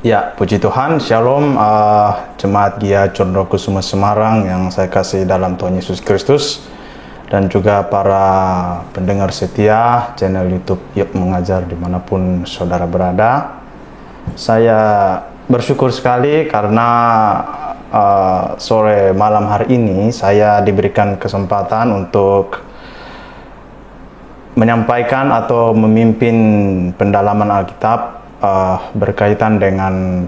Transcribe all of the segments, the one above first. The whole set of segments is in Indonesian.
Ya, puji Tuhan, Shalom, Jemaat Gia Condrokusuma Semarang yang saya kasih dalam Tuhan Yesus Kristus, dan juga para pendengar setia channel YouTube Yuk Mengajar dimanapun saudara berada. Saya bersyukur sekali karena sore malam hari ini saya diberikan kesempatan untuk menyampaikan atau memimpin pendalaman Alkitab berkaitan dengan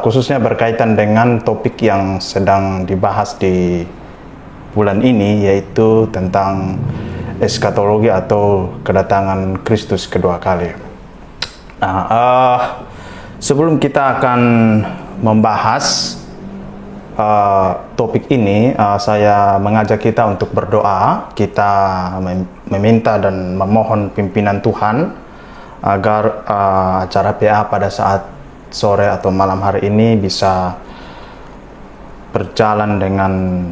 khususnya berkaitan dengan topik yang sedang dibahas di bulan ini, yaitu tentang eskatologi atau kedatangan Kristus kedua kali. Nah, sebelum kita akan membahas topik ini, saya mengajak kita untuk berdoa. Kita meminta dan memohon pimpinan Tuhan agar acara PA pada saat sore atau malam hari ini bisa berjalan dengan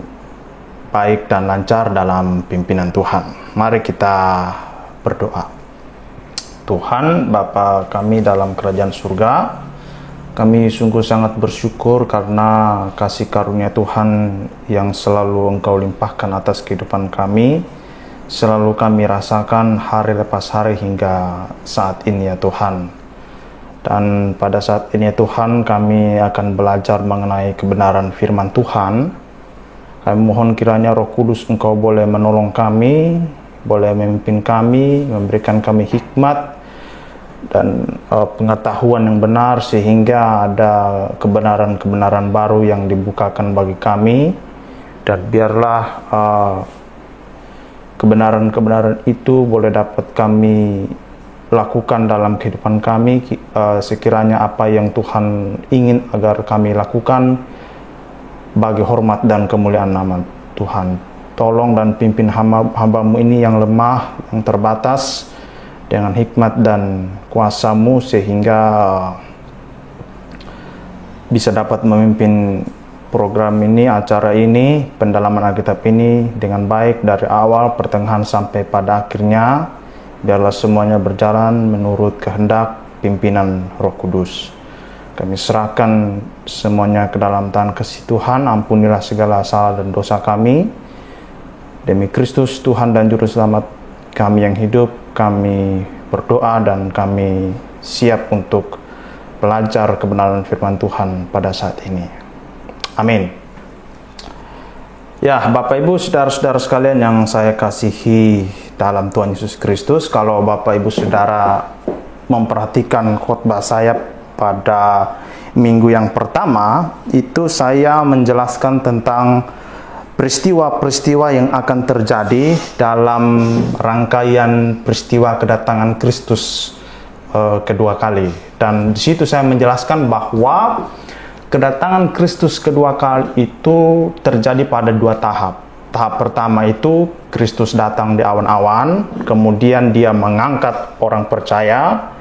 baik dan lancar dalam pimpinan Tuhan. Mari kita berdoa. Tuhan, Bapa kami dalam kerajaan surga, kami sungguh sangat bersyukur karena kasih karunia Tuhan yang selalu Engkau limpahkan atas kehidupan kami. Selalu kami rasakan hari lepas hari hingga saat ini ya Tuhan. Dan pada saat ini ya Tuhan, kami akan belajar mengenai kebenaran firman Tuhan. Kami mohon kiranya Roh Kudus Engkau boleh menolong kami, boleh memimpin kami, memberikan kami hikmat dan pengetahuan yang benar, sehingga ada kebenaran-kebenaran baru yang dibukakan bagi kami. Dan biarlah kebenaran-kebenaran itu boleh dapat kami lakukan dalam kehidupan kami. Sekiranya apa yang Tuhan ingin agar kami lakukan bagi hormat dan kemuliaan nama Tuhan. Tolong dan pimpin hamba-Mu ini yang lemah, yang terbatas, dengan hikmat dan kuasa-Mu, sehingga bisa dapat memimpin program ini, acara ini, pendalaman Alkitab ini dengan baik dari awal, pertengahan sampai pada akhirnya. Biarlah semuanya berjalan menurut kehendak pimpinan Roh Kudus. Kami serahkan semuanya ke dalam tangan kasih Tuhan. Ampunilah segala salah dan dosa kami. Demi Kristus Tuhan dan Juru Selamat kami yang hidup, kami berdoa dan kami siap untuk belajar kebenaran firman Tuhan pada saat ini. Amin. Ya, Bapak Ibu, saudara-saudara sekalian yang saya kasihi dalam Tuhan Yesus Kristus, kalau Bapak Ibu Saudara memperhatikan khotbah saya pada minggu yang pertama, itu saya menjelaskan tentang peristiwa-peristiwa yang akan terjadi dalam rangkaian peristiwa kedatangan Kristus kedua kali. Dan di situ saya menjelaskan bahwa kedatangan Kristus kedua kali itu terjadi pada dua tahap. Tahap pertama itu Kristus datang di awan-awan, kemudian dia mengangkat orang percaya,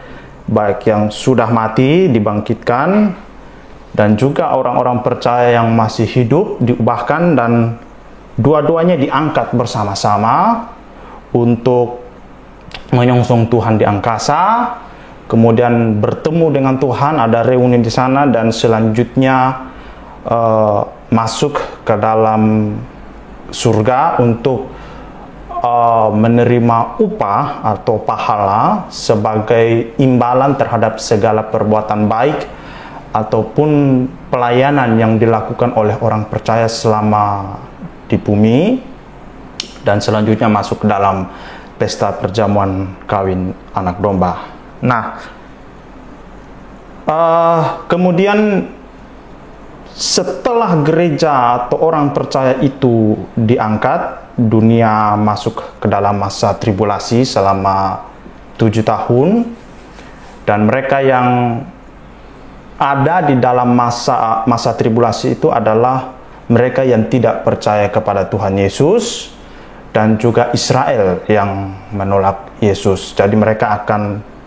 baik yang sudah mati dibangkitkan, dan juga orang-orang percaya yang masih hidup diubahkan, dan dua-duanya diangkat bersama-sama untuk menyongsong Tuhan di angkasa. Kemudian bertemu dengan Tuhan, ada reuni di sana, dan selanjutnya masuk ke dalam surga untuk menerima upah atau pahala sebagai imbalan terhadap segala perbuatan baik ataupun pelayanan yang dilakukan oleh orang percaya selama di bumi, dan selanjutnya masuk ke dalam pesta perjamuan kawin anak domba. Nah, kemudian setelah gereja atau orang percaya itu diangkat, dunia masuk ke dalam masa tribulasi selama 7 tahun, dan mereka yang ada di dalam masa tribulasi itu adalah mereka yang tidak percaya kepada Tuhan Yesus dan juga Israel yang menolak Yesus. Jadi mereka akan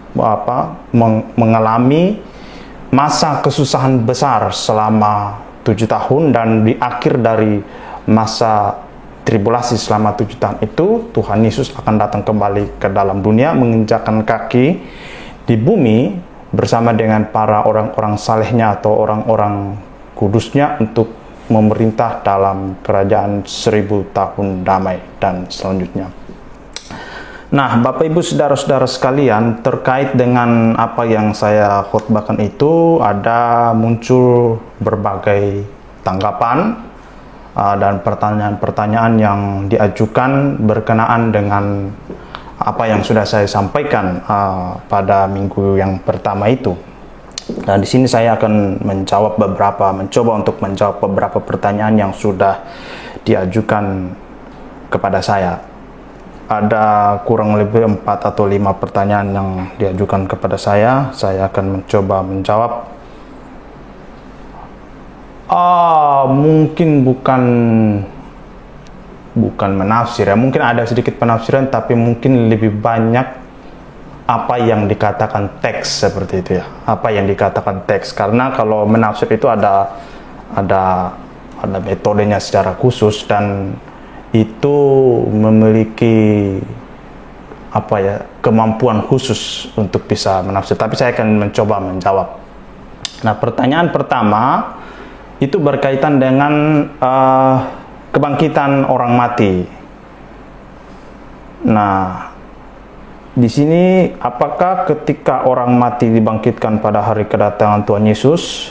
mengalami masa kesusahan besar selama 7 tahun, dan di akhir dari masa tribulasi selama 7 tahun itu, Tuhan Yesus akan datang kembali ke dalam dunia, menginjakkan kaki di bumi, bersama dengan para orang-orang salehnya atau orang-orang kudusnya untuk memerintah dalam kerajaan 1000 tahun damai dan selanjutnya. Nah, Bapak Ibu saudara-saudara sekalian, terkait dengan apa yang saya khotbahkan itu ada muncul berbagai tanggapan dan pertanyaan-pertanyaan yang diajukan berkenaan dengan apa yang sudah saya sampaikan pada minggu yang pertama itu. Nah, di sini saya akan mencoba untuk menjawab beberapa pertanyaan yang sudah diajukan kepada saya. Ada kurang lebih 4 atau 5 pertanyaan yang diajukan kepada saya. Saya akan mencoba menjawab. Mungkin bukan menafsir ya, mungkin ada sedikit penafsiran, tapi mungkin lebih banyak apa yang dikatakan teks seperti itu ya, apa yang dikatakan teks. Karena kalau menafsir itu ada metodenya secara khusus dan itu memiliki kemampuan khusus untuk bisa menafsir. Tapi saya akan mencoba menjawab. Nah, pertanyaan pertama itu berkaitan dengan kebangkitan orang mati. Nah, di sini apakah ketika orang mati dibangkitkan pada hari kedatangan Tuhan Yesus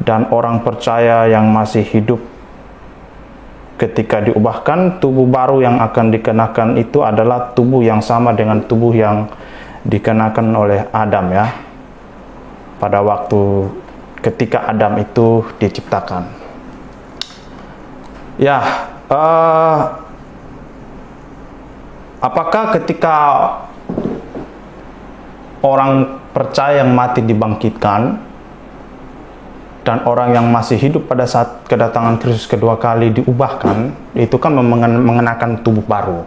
dan orang percaya yang masih hidup ketika diubahkan, tubuh baru yang akan dikenakan itu adalah tubuh yang sama dengan tubuh yang dikenakan oleh Adam ya, pada waktu ketika Adam itu diciptakan. Ya, apakah ketika orang percaya yang mati dibangkitkan dan orang yang masih hidup pada saat kedatangan Kristus kedua kali diubahkan, itu kan mengenakan tubuh baru.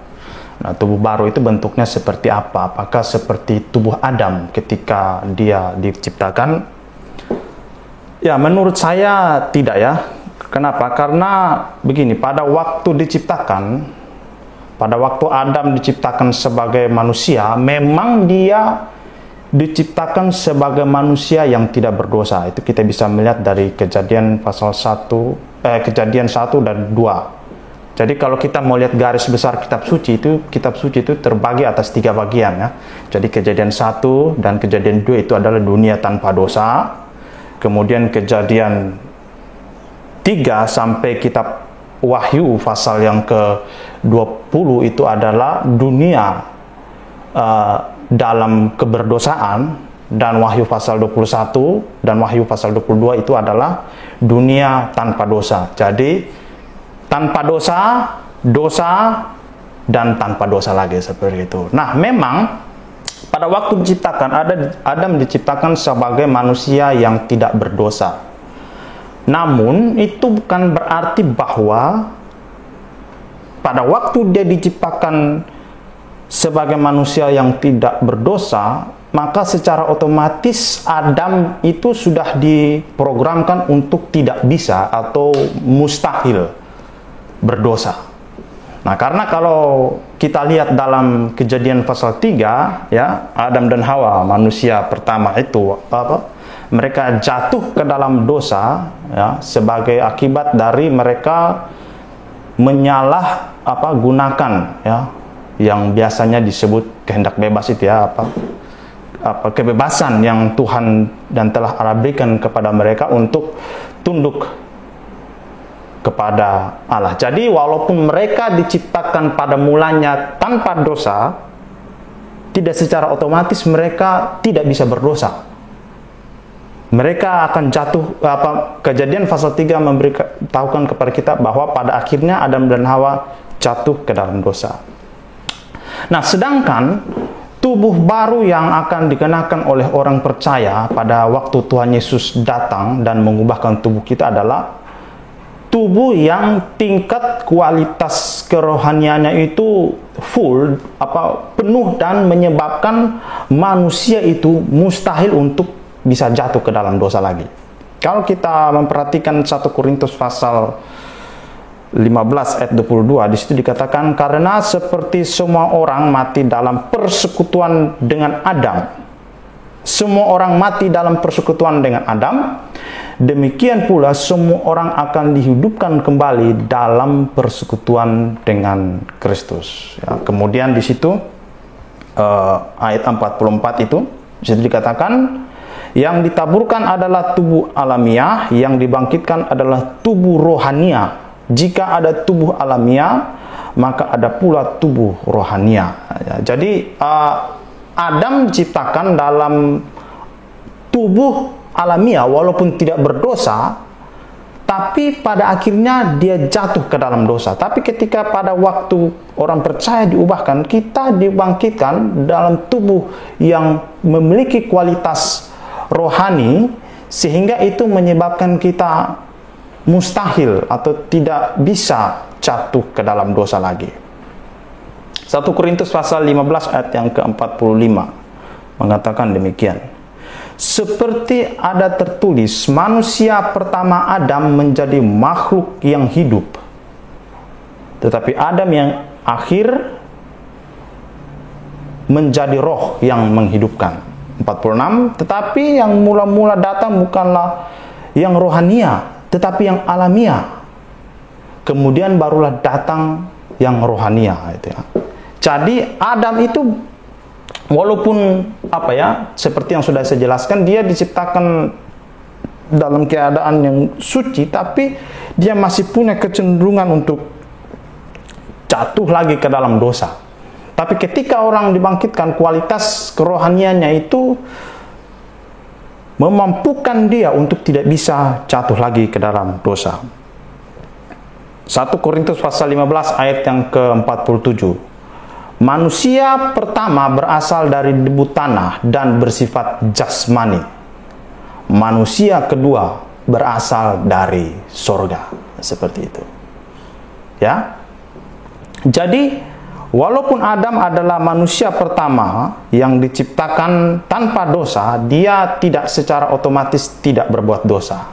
Nah, tubuh baru itu bentuknya seperti apa? Apakah seperti tubuh Adam ketika dia diciptakan? Ya, menurut saya tidak ya. Kenapa? Karena begini, pada waktu Adam diciptakan sebagai manusia, memang dia diciptakan sebagai manusia yang tidak berdosa. Itu kita bisa melihat dari Kejadian pasal 1 dan 2. Jadi kalau kita mau lihat garis besar kitab suci itu terbagi atas 3 bagian ya. Jadi Kejadian 1 dan Kejadian 2 itu adalah dunia tanpa dosa. Kemudian Kejadian 3 sampai kitab Wahyu pasal yang ke-20 itu adalah dunia dalam keberdosaan, dan Wahyu pasal 21 dan Wahyu pasal 22 itu adalah dunia tanpa dosa. Jadi tanpa dosa, dosa, dan tanpa dosa lagi seperti itu. Nah, memang pada waktu diciptakan Adam diciptakan sebagai manusia yang tidak berdosa. Namun itu bukan berarti bahwa pada waktu dia diciptakan sebagai manusia yang tidak berdosa, maka secara otomatis Adam itu sudah diprogramkan untuk tidak bisa atau mustahil berdosa. Nah, karena kalau kita lihat dalam Kejadian pasal 3 ya, Adam dan Hawa, manusia pertama itu mereka jatuh ke dalam dosa ya, sebagai akibat dari mereka gunakan ya, yang biasanya disebut kehendak bebas itu ya, kebebasan yang Tuhan dan telah berikan kepada mereka untuk tunduk kepada Allah. Jadi walaupun mereka diciptakan pada mulanya tanpa dosa, tidak secara otomatis mereka tidak bisa berdosa. Mereka akan jatuh, Kejadian pasal 3 memberitahukan kepada kita bahwa pada akhirnya Adam dan Hawa jatuh ke dalam dosa. Nah, sedangkan tubuh baru yang akan dikenakan oleh orang percaya pada waktu Tuhan Yesus datang dan mengubahkan tubuh kita adalah tubuh yang tingkat kualitas kerohaniannya itu full, penuh, dan menyebabkan manusia itu mustahil untuk bisa jatuh ke dalam dosa lagi. Kalau kita memperhatikan 1 Korintus pasal 15 ayat 22, di situ dikatakan, karena seperti semua orang mati dalam persekutuan dengan Adam, semua orang mati dalam persekutuan dengan Adam, demikian pula semua orang akan dihidupkan kembali dalam persekutuan dengan Kristus. Ya, kemudian di situ ayat 44 itu dikatakan, yang ditaburkan adalah tubuh alamiah, yang dibangkitkan adalah tubuh rohania. Jika ada tubuh alamiah, maka ada pula tubuh rohania. Ya, jadi Adam diciptakan dalam tubuh alamiah walaupun tidak berdosa, tapi pada akhirnya dia jatuh ke dalam dosa. Tapi ketika pada waktu orang percaya diubahkan, kita dibangkitkan dalam tubuh yang memiliki kualitas rohani, sehingga itu menyebabkan kita mustahil atau tidak bisa jatuh ke dalam dosa lagi. 1 Korintus pasal 15 ayat yang ke-45 mengatakan demikian. Seperti ada tertulis, manusia pertama Adam menjadi makhluk yang hidup, tetapi Adam yang akhir menjadi roh yang menghidupkan. 46, tetapi yang mula-mula datang bukanlah yang rohania, tetapi yang alamiah. Kemudian barulah datang yang rohania, itu ya. Jadi Adam itu walaupun seperti yang sudah saya jelaskan, dia diciptakan dalam keadaan yang suci, tapi dia masih punya kecenderungan untuk jatuh lagi ke dalam dosa. Tapi ketika orang dibangkitkan, kualitas kerohaniannya itu memampukan dia untuk tidak bisa jatuh lagi ke dalam dosa. 1 Korintus pasal 15 ayat yang ke-47. Manusia pertama berasal dari debu tanah dan bersifat jasmani. Manusia kedua berasal dari sorga. Seperti itu. Ya. Jadi, walaupun Adam adalah manusia pertama yang diciptakan tanpa dosa, dia tidak secara otomatis tidak berbuat dosa.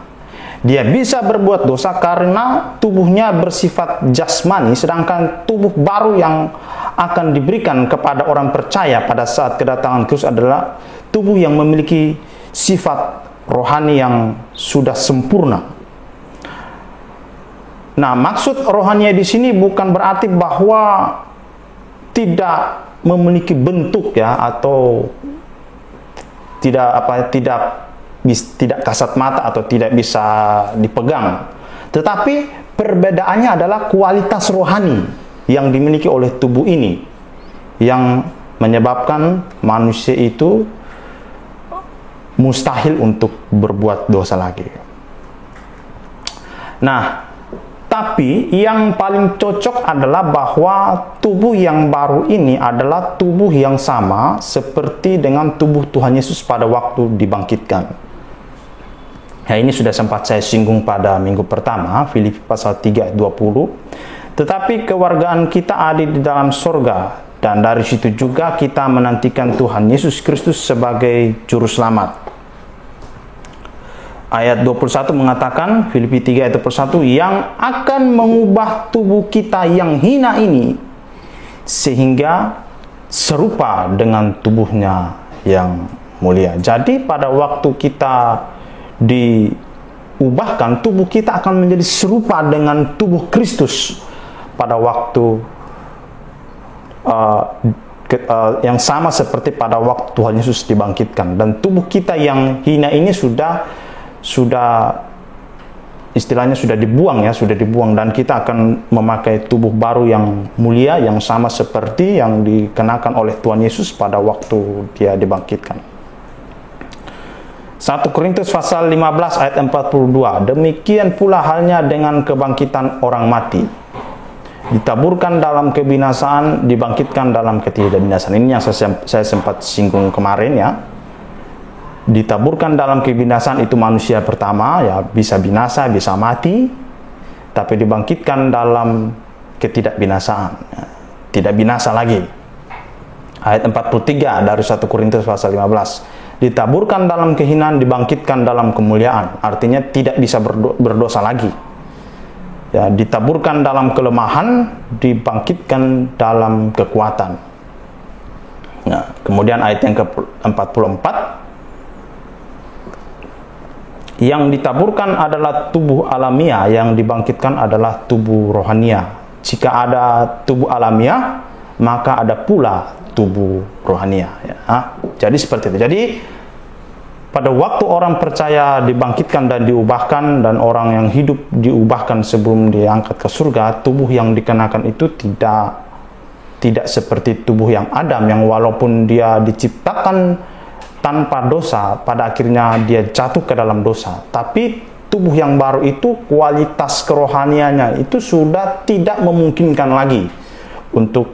Dia bisa berbuat dosa karena tubuhnya bersifat jasmani, sedangkan tubuh baru yang akan diberikan kepada orang percaya pada saat kedatangan Kristus adalah tubuh yang memiliki sifat rohani yang sudah sempurna. Nah, maksud rohani di sini bukan berarti bahwa tidak memiliki bentuk ya, atau tidak kasat mata atau tidak bisa dipegang. Tetapi perbedaannya adalah kualitas rohani yang dimiliki oleh tubuh ini yang menyebabkan manusia itu mustahil untuk berbuat dosa lagi. Nah, tapi yang paling cocok adalah bahwa tubuh yang baru ini adalah tubuh yang sama seperti dengan tubuh Tuhan Yesus pada waktu dibangkitkan. Ya, ini sudah sempat saya singgung pada minggu pertama, Filipi pasal 3 ayat 20. Tetapi kewargaan kita ada di dalam sorga, dan dari situ juga kita menantikan Tuhan Yesus Kristus sebagai juru selamat. Ayat 21 mengatakan, Filipi 3 ayat 21, yang akan mengubah tubuh kita yang hina ini sehingga serupa dengan tubuhnya yang mulia. Jadi pada waktu kita diubahkan, tubuh kita akan menjadi serupa dengan tubuh Kristus pada waktu yang sama seperti pada waktu Tuhan Yesus dibangkitkan. Dan tubuh kita yang hina ini sudah istilahnya sudah dibuang ya, dan kita akan memakai tubuh baru yang mulia yang sama seperti yang dikenakan oleh Tuhan Yesus pada waktu dia dibangkitkan. 1 Korintus pasal 15 ayat 42. Demikian pula halnya dengan kebangkitan orang mati. Ditaburkan dalam kebinasaan, dibangkitkan dalam ketidakbinasaan. Ini yang saya sempat singgung kemarin ya. Ditaburkan dalam kebinasaan itu manusia pertama ya, bisa binasa, bisa mati, tapi dibangkitkan dalam ketidakbinasaan ya, tidak binasa lagi. Ayat 43 dari 1 Korintus pasal 15. Ditaburkan dalam kehinaan, dibangkitkan dalam kemuliaan. Artinya tidak bisa berdosa lagi. Ya, ditaburkan dalam kelemahan, dibangkitkan dalam kekuatan. Nah, kemudian ayat yang ke-44. Yang ditaburkan adalah tubuh alamiah, yang dibangkitkan adalah tubuh rohania. Jika ada tubuh alamiah, maka ada pula tubuh rohania. Ya. Jadi seperti itu. Jadi pada waktu orang percaya dibangkitkan dan diubahkan, dan orang yang hidup diubahkan sebelum diangkat ke surga, tubuh yang dikenakan itu tidak seperti tubuh yang Adam, yang walaupun dia diciptakan tanpa dosa, pada akhirnya dia jatuh ke dalam dosa. Tapi tubuh yang baru itu, kualitas kerohaniannya itu sudah tidak memungkinkan lagi untuk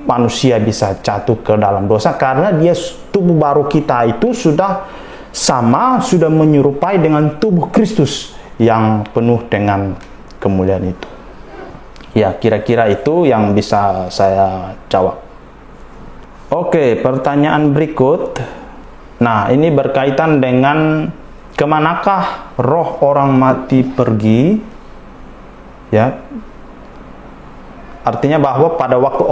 manusia bisa jatuh ke dalam dosa, karena dia, tubuh baru kita itu sudah sama, sudah menyerupai dengan tubuh Kristus yang penuh dengan kemuliaan itu. Ya, kira-kira itu yang bisa saya jawab. Oke, pertanyaan berikut. Nah, ini berkaitan dengan kemanakah roh orang mati pergi? Ya, artinya bahwa pada waktu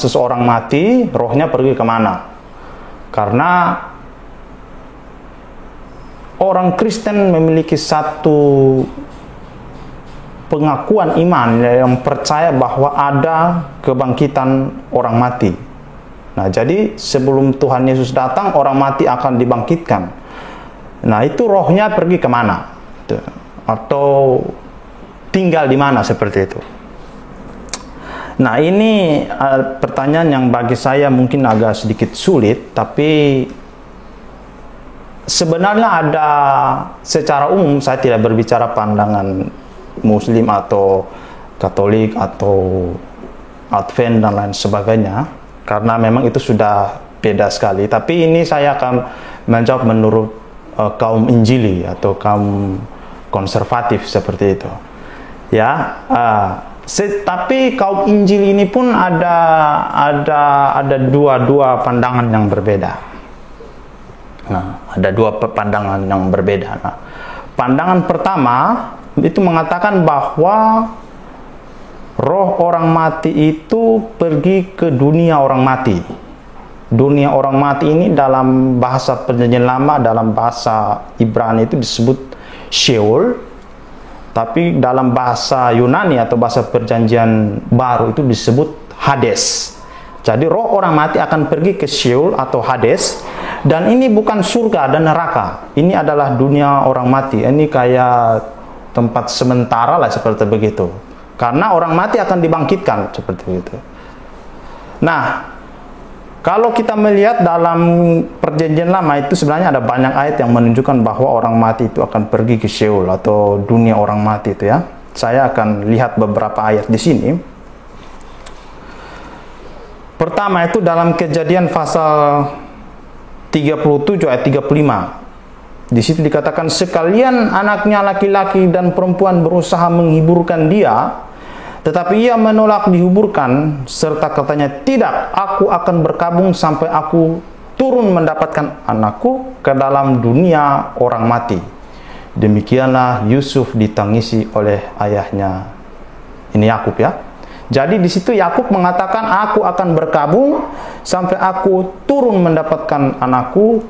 seseorang mati, rohnya pergi kemana? Karena orang Kristen memiliki satu pengakuan iman yang percaya bahwa ada kebangkitan orang mati. Nah, jadi sebelum Tuhan Yesus datang, orang mati akan dibangkitkan. Nah, itu rohnya pergi kemana? Atau tinggal di mana, seperti itu. Nah, ini pertanyaan yang bagi saya mungkin agak sedikit sulit, tapi sebenarnya ada, secara umum saya tidak berbicara pandangan Muslim atau Katolik atau Advent dan lain sebagainya, karena memang itu sudah beda sekali. Tapi ini saya akan menjawab menurut kaum Injili atau kaum konservatif, seperti itu. Ya, tapi kaum Injil ini pun ada dua pandangan yang berbeda. Nah, ada dua pandangan yang berbeda. Nah, pandangan pertama itu mengatakan bahwa roh orang mati itu pergi ke dunia orang mati. Dunia orang mati ini dalam bahasa Perjanjian Lama, dalam bahasa Ibrani itu disebut Sheol, tapi dalam bahasa Yunani atau bahasa Perjanjian Baru itu disebut Hades. Jadi roh orang mati akan pergi ke Sheol atau Hades, dan ini bukan surga dan neraka. Ini adalah dunia orang mati. Ini kayak tempat sementara lah, seperti begitu. Karena orang mati akan dibangkitkan, seperti itu. Nah, kalau kita melihat dalam Perjanjian Lama itu sebenarnya ada banyak ayat yang menunjukkan bahwa orang mati itu akan pergi ke Sheol atau dunia orang mati itu, ya. Saya akan lihat beberapa ayat di sini. Pertama itu dalam Kejadian pasal 37 ayat 35. Di situ dikatakan, sekalian anaknya laki-laki dan perempuan berusaha menghiburkan dia, tetapi ia menolak dihiburkan, serta katanya, tidak, aku akan berkabung sampai aku turun mendapatkan anakku ke dalam dunia orang mati. Demikianlah Yusuf ditangisi oleh ayahnya. Ini Yakub, ya. Jadi di situ Yakub mengatakan, aku akan berkabung sampai aku turun mendapatkan anakku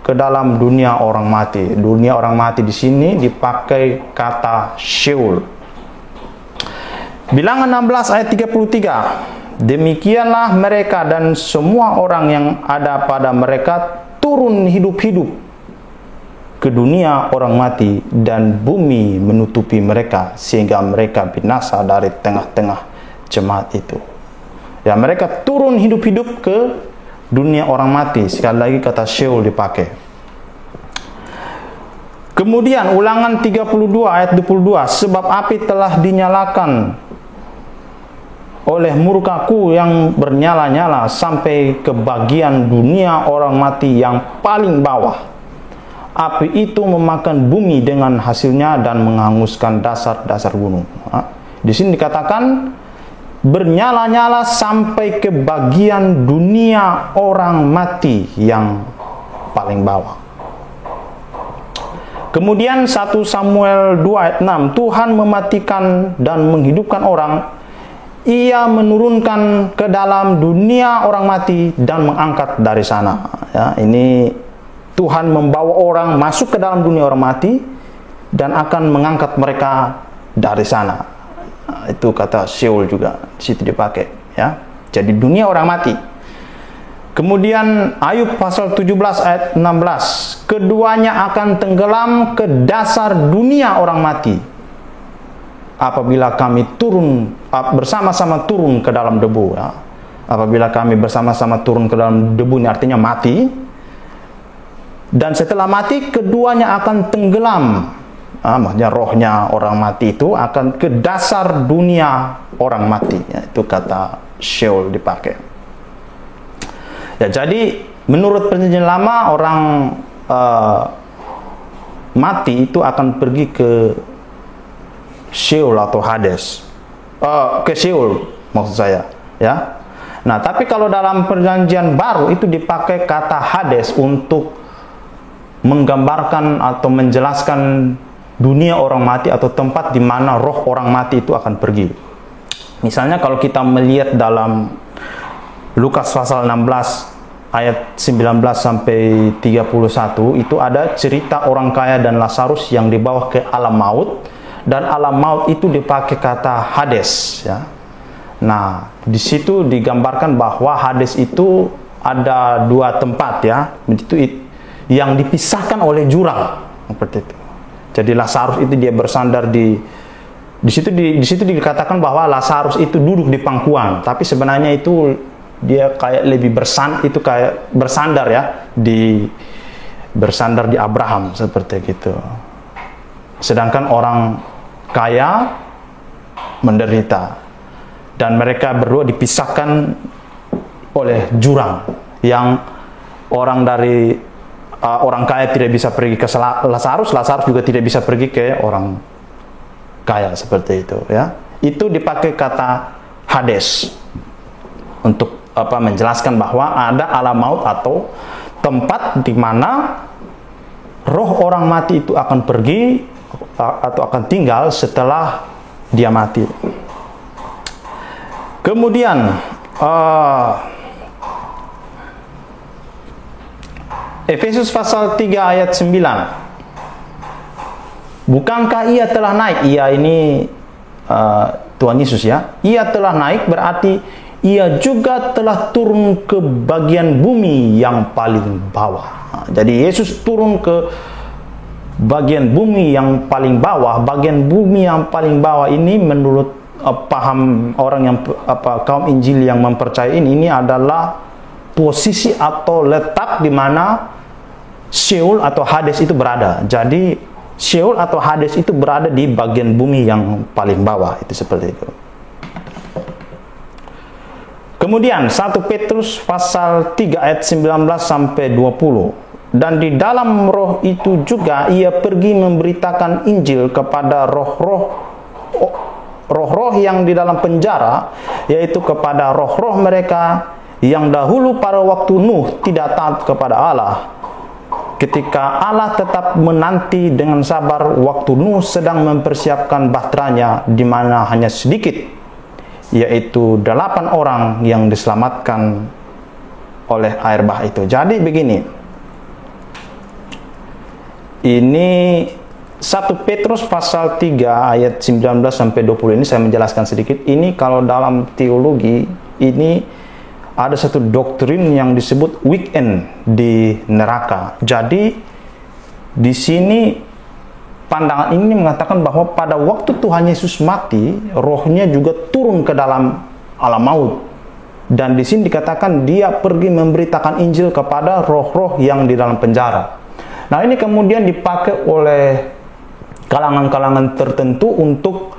ke dalam dunia orang mati. Dunia orang mati di sini dipakai kata Sheol. Bilangan 16 ayat 33. Demikianlah mereka dan semua orang yang ada pada mereka turun hidup-hidup ke dunia orang mati, dan bumi menutupi mereka sehingga mereka binasa dari tengah-tengah jemaat itu. Ya, mereka turun hidup-hidup ke dunia orang mati. Sekali lagi kata Sheol dipakai. Kemudian Ulangan 32 ayat 22, sebab api telah dinyalakan oleh murkaku yang bernyala-nyala sampai ke bagian dunia orang mati yang paling bawah. Api itu memakan bumi dengan hasilnya dan menghanguskan dasar-dasar gunung. Di sini dikatakan bernyala-nyala sampai ke bagian dunia orang mati yang paling bawah. Kemudian 1 Samuel 2 ayat 6, Tuhan mematikan dan menghidupkan orang. Ia menurunkan ke dalam dunia orang mati dan mengangkat dari sana. Ya, ini Tuhan membawa orang masuk ke dalam dunia orang mati, dan akan mengangkat mereka dari sana. Nah, itu kata Sheol juga di situ dipakai, ya. Jadi dunia orang mati. Kemudian Ayub pasal 17 ayat 16, keduanya akan tenggelam ke dasar dunia orang mati apabila kami turun bersama-sama turun ke dalam debu, ya. Apabila kami bersama-sama turun ke dalam debu, ini artinya mati. Dan setelah mati, keduanya akan tenggelam. Maksudnya rohnya orang mati itu akan ke dasar dunia orang mati, ya. Itu kata Sheol dipakai. Ya, jadi menurut perjanjian lama orang mati itu akan pergi ke Sheol atau Hades, ke Sheol maksud saya, ya. Nah, tapi kalau dalam perjanjian baru itu dipakai kata Hades untuk menggambarkan atau menjelaskan dunia orang mati atau tempat di mana roh orang mati itu akan pergi. Misalnya kalau kita melihat dalam Lukas pasal 16 ayat 19 sampai 31 itu ada cerita orang kaya dan Lazarus yang dibawa ke alam maut, dan alam maut itu dipakai kata Hades, ya. Nah, di situ digambarkan bahwa Hades itu ada dua tempat, ya. Itu yang dipisahkan oleh jurang seperti itu. Jadi Lazarus itu dia bersandar di situ dikatakan bahwa Lazarus itu duduk di pangkuan, tapi sebenarnya itu dia kayak lebih bersandar, ya, bersandar di Abraham seperti gitu. Sedangkan orang kaya menderita, dan mereka berdua dipisahkan oleh jurang yang orang kaya tidak bisa pergi ke Lazarus juga tidak bisa pergi ke orang kaya seperti itu, ya. Itu dipakai kata Hades untuk menjelaskan bahwa ada alam maut atau tempat di mana roh orang mati itu akan pergi atau akan tinggal setelah dia mati. Kemudian Efesus pasal 3 ayat 9. Bukankah ia telah naik? Ia ini Tuhan Yesus, ya. Ia telah naik berarti ia juga telah turun ke bagian bumi yang paling bawah. Jadi Yesus turun ke bagian bumi yang paling bawah. Bagian bumi yang paling bawah ini menurut paham orang yang kaum Injil yang mempercayai ini adalah posisi atau letak di mana Sheol atau Hades itu berada. Jadi Sheol atau Hades itu berada di bagian bumi yang paling bawah, itu seperti itu. Kemudian 1 Petrus pasal 3 ayat 19 sampai 20. Dan di dalam roh itu juga ia pergi memberitakan Injil kepada roh-roh yang di dalam penjara, yaitu kepada roh-roh mereka yang dahulu pada waktu Nuh tidak taat kepada Allah, ketika Allah tetap menanti dengan sabar waktu Nuh sedang mempersiapkan bahteranya, di mana hanya sedikit, yaitu 8 orang yang diselamatkan oleh air bah itu. Jadi begini, ini 1 Petrus pasal 3 ayat 19 sampai 20 ini saya menjelaskan sedikit. Ini kalau dalam teologi ini ada satu doktrin yang disebut weekend di neraka. Jadi di sini pandangan ini mengatakan bahwa pada waktu Tuhan Yesus mati, rohnya juga turun ke dalam alam maut. Dan di sini dikatakan dia pergi memberitakan Injil kepada roh-roh yang di dalam penjara. Nah, ini kemudian dipakai oleh kalangan-kalangan tertentu untuk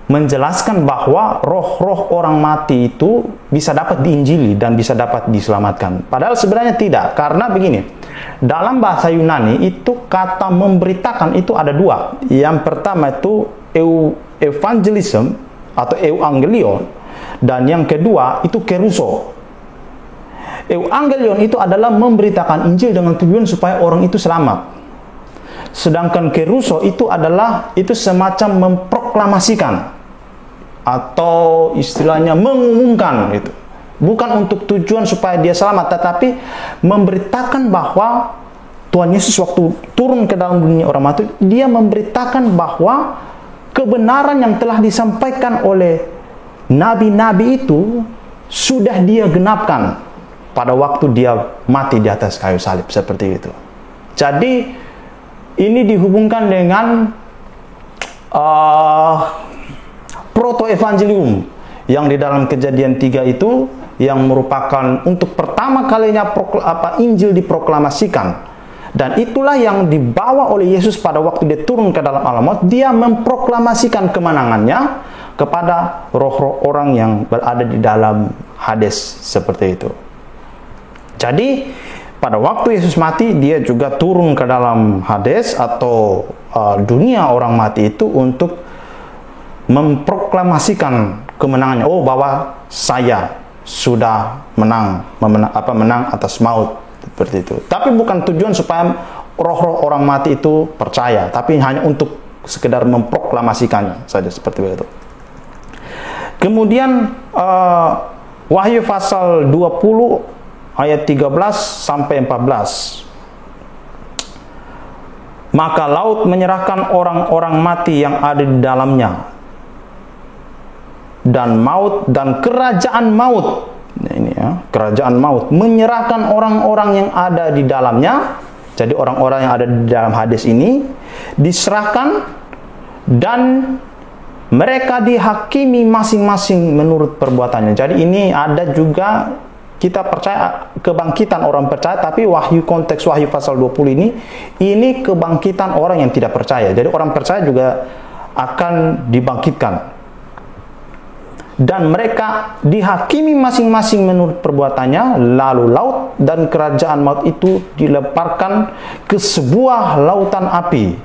menjelaskan bahwa roh-roh orang mati itu bisa dapat diinjili dan bisa dapat diselamatkan. Padahal sebenarnya tidak, karena begini, dalam bahasa Yunani itu kata memberitakan itu ada dua. Yang pertama itu evangelism atau euangelion, dan yang kedua itu keruso. Euangelion itu adalah memberitakan Injil dengan tujuan supaya orang itu selamat. Sedangkan keruso itu adalah semacam memproklamasikan atau istilahnya mengumumkan gitu. Bukan untuk tujuan supaya dia selamat, tetapi memberitakan bahwa Tuhan Yesus waktu turun ke dalam dunia orang mati, dia memberitakan bahwa kebenaran yang telah disampaikan oleh nabi-nabi itu sudah dia genapkan pada waktu dia mati di atas kayu salib, seperti itu. Jadi ini dihubungkan dengan proto-evangelium yang di dalam Kejadian 3 itu, yang merupakan untuk pertama kalinya Injil diproklamasikan. Dan itulah yang dibawa oleh Yesus pada waktu dia turun ke dalam alam maut. Dia memproklamasikan kemenangannya kepada roh-roh orang yang berada di dalam Hades, seperti itu. Jadi pada waktu Yesus mati, dia juga turun ke dalam Hades atau dunia orang mati itu untuk memproklamasikan kemenangannya. Oh, bahwa saya sudah menang atas maut, seperti itu. Tapi bukan tujuan supaya roh-roh orang mati itu percaya, tapi hanya untuk sekedar memproklamasikannya saja, seperti itu. Kemudian Wahyu pasal 20 ayat 13 sampai 14. Maka laut menyerahkan orang-orang mati yang ada di dalamnya, dan maut dan kerajaan maut, ini ya, kerajaan maut menyerahkan orang-orang yang ada di dalamnya. Jadi orang-orang yang ada di dalam Hades ini diserahkan, dan mereka dihakimi masing-masing menurut perbuatannya. Jadi ini ada juga, kita percaya kebangkitan orang percaya, tapi konteks Wahyu pasal 20 ini kebangkitan orang yang tidak percaya. Jadi orang percaya juga akan dibangkitkan. Dan mereka dihakimi masing-masing menurut perbuatannya, lalu laut dan kerajaan maut itu dilemparkan ke sebuah lautan api.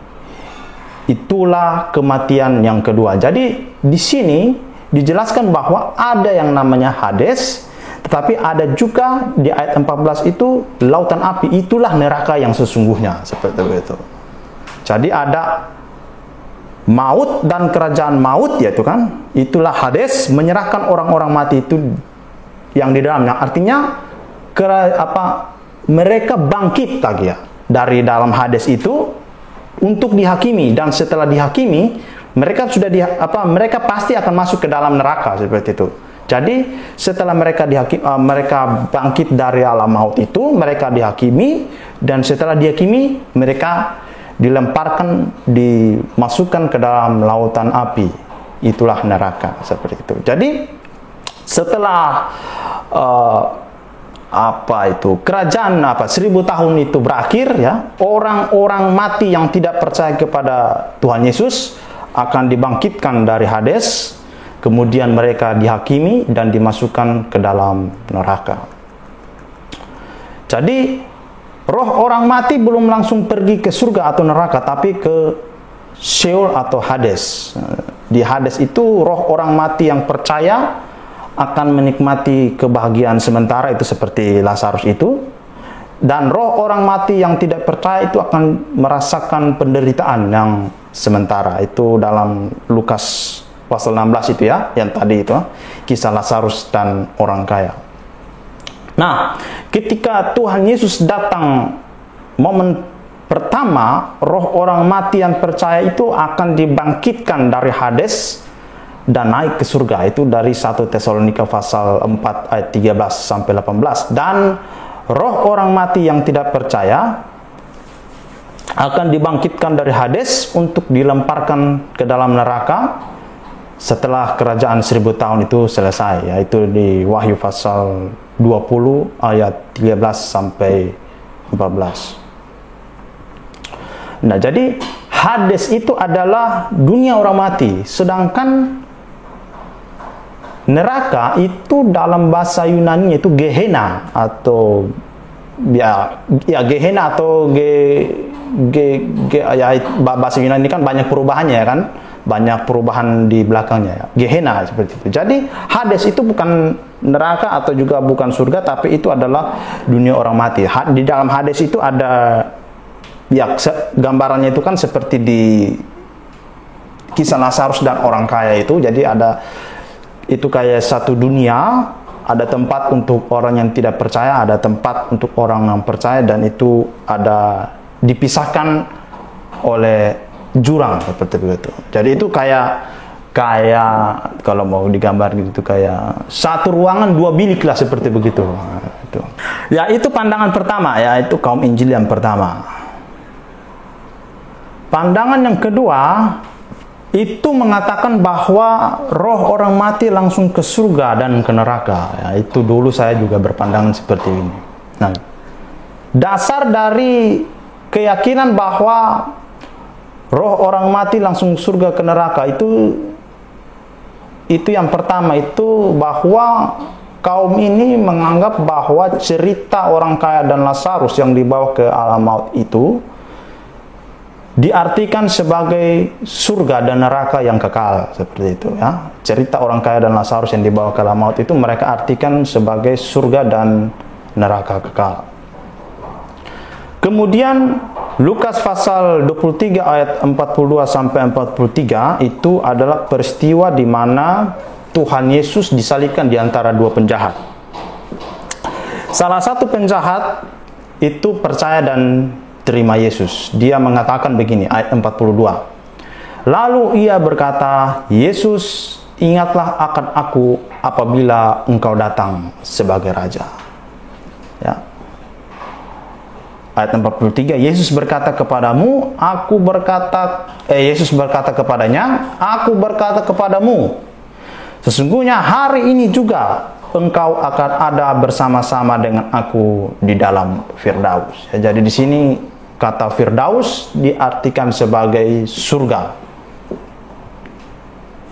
Itulah kematian yang kedua. Jadi di sini dijelaskan bahwa ada yang namanya Hades, tetapi ada juga di ayat 14 itu lautan api. Itulah neraka yang sesungguhnya, seperti itu. Jadi ada maut dan kerajaan maut, yaitu kan, itulah Hades, menyerahkan orang-orang mati itu yang di dalamnya. Artinya mereka bangkit lagi ya dari dalam Hades itu untuk dihakimi, dan setelah dihakimi mereka mereka pasti akan masuk ke dalam neraka, seperti itu. Jadi setelah mereka bangkit dari alam maut itu, mereka dihakimi, dan setelah dihakimi mereka dilemparkan, dimasukkan ke dalam lautan api. Itulah neraka, seperti itu. Jadi setelah kerajaan 1000 tahun itu berakhir ya, orang-orang mati yang tidak percaya kepada Tuhan Yesus akan dibangkitkan dari Hades, kemudian mereka dihakimi dan dimasukkan ke dalam neraka. Jadi roh orang mati belum langsung pergi ke surga atau neraka, tapi ke Sheol atau Hades. Di Hades itu roh orang mati yang percaya akan menikmati kebahagiaan sementara, itu seperti Lazarus itu. Dan roh orang mati yang tidak percaya itu akan merasakan penderitaan yang sementara. Itu dalam Lukas pasal 16 itu ya, yang tadi itu kisah Lazarus dan orang kaya. Nah, ketika Tuhan Yesus datang momen pertama, roh orang mati yang percaya itu akan dibangkitkan dari Hades dan naik ke surga. Itu dari 1 Tesalonika pasal 4 ayat 13 sampai 18. Dan roh orang mati yang tidak percaya akan dibangkitkan dari Hades untuk dilemparkan ke dalam neraka setelah kerajaan 1000 tahun itu selesai, yaitu di Wahyu pasal 20 ayat 13 sampai 14. Nah, jadi Hades itu adalah dunia orang mati, sedangkan neraka itu dalam bahasa Yunani itu Gehenna atau Gehenna atau bahasa Yunani kan banyak perubahannya ya kan? Banyak perubahan di belakangnya ya. Gehenna seperti itu. Jadi Hades itu bukan neraka atau juga bukan surga, tapi itu adalah dunia orang mati. Di dalam Hades itu ada gambarannya itu kan seperti di kisah Lazarus dan orang kaya itu. Jadi ada itu kayak satu dunia, ada tempat untuk orang yang tidak percaya, ada tempat untuk orang yang percaya, dan itu ada dipisahkan oleh jurang seperti begitu. Jadi itu kayak kalau mau digambar gitu kayak satu ruangan dua bilik lah seperti begitu. Nah, itu. Ya itu pandangan pertama, ya itu kaum Injil yang pertama. Pandangan yang kedua itu mengatakan bahwa roh orang mati langsung ke surga dan ke neraka. Ya, itu dulu saya juga berpandangan seperti ini. Nah, dasar dari keyakinan bahwa roh orang mati langsung surga ke neraka itu yang pertama itu bahwa kaum ini menganggap bahwa cerita orang kaya dan Lazarus yang dibawa ke alam maut itu diartikan sebagai surga dan neraka yang kekal, seperti itu ya. Cerita orang kaya dan Lazarus yang dibawa ke alam maut itu mereka artikan sebagai surga dan neraka kekal. Kemudian Lukas pasal 23 ayat 42 sampai 43 itu adalah peristiwa di mana Tuhan Yesus disalibkan di antara dua penjahat. Salah satu penjahat itu percaya dan terima Yesus. Dia mengatakan begini, ayat 42. Lalu ia berkata, "Yesus, ingatlah akan aku apabila engkau datang sebagai raja." Ya. Ayat 43, Yesus berkata kepadamu, Yesus berkata kepadanya, "Aku berkata kepadamu, sesungguhnya hari ini juga engkau akan ada bersama-sama dengan aku di dalam Firdaus." Ya, jadi di sini kata Firdaus diartikan sebagai surga.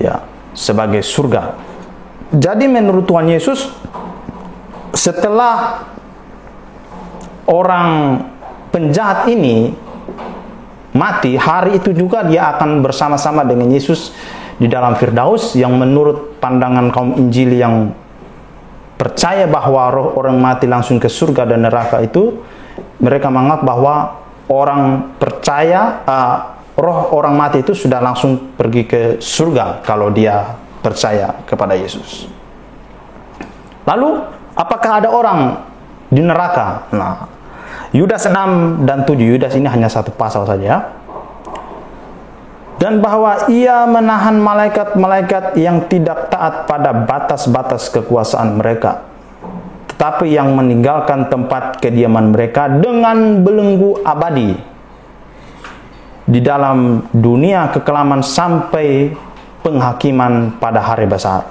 Ya, sebagai surga. Jadi menurut Tuhan Yesus, setelah orang penjahat ini mati, hari itu juga dia akan bersama-sama dengan Yesus di dalam Firdaus, yang menurut pandangan kaum Injil yang percaya bahwa roh orang mati langsung ke surga dan neraka itu, mereka menganggap bahwa orang percaya roh orang mati itu sudah langsung pergi ke surga kalau dia percaya kepada Yesus. Lalu apakah ada orang di neraka? Nah, Yudas 6 dan 7, Yudas ini hanya satu pasal saja. Dan bahwa ia menahan malaikat-malaikat yang tidak taat pada batas-batas kekuasaan mereka, tetapi yang meninggalkan tempat kediaman mereka dengan belenggu abadi di dalam dunia kekelaman sampai penghakiman pada hari besar.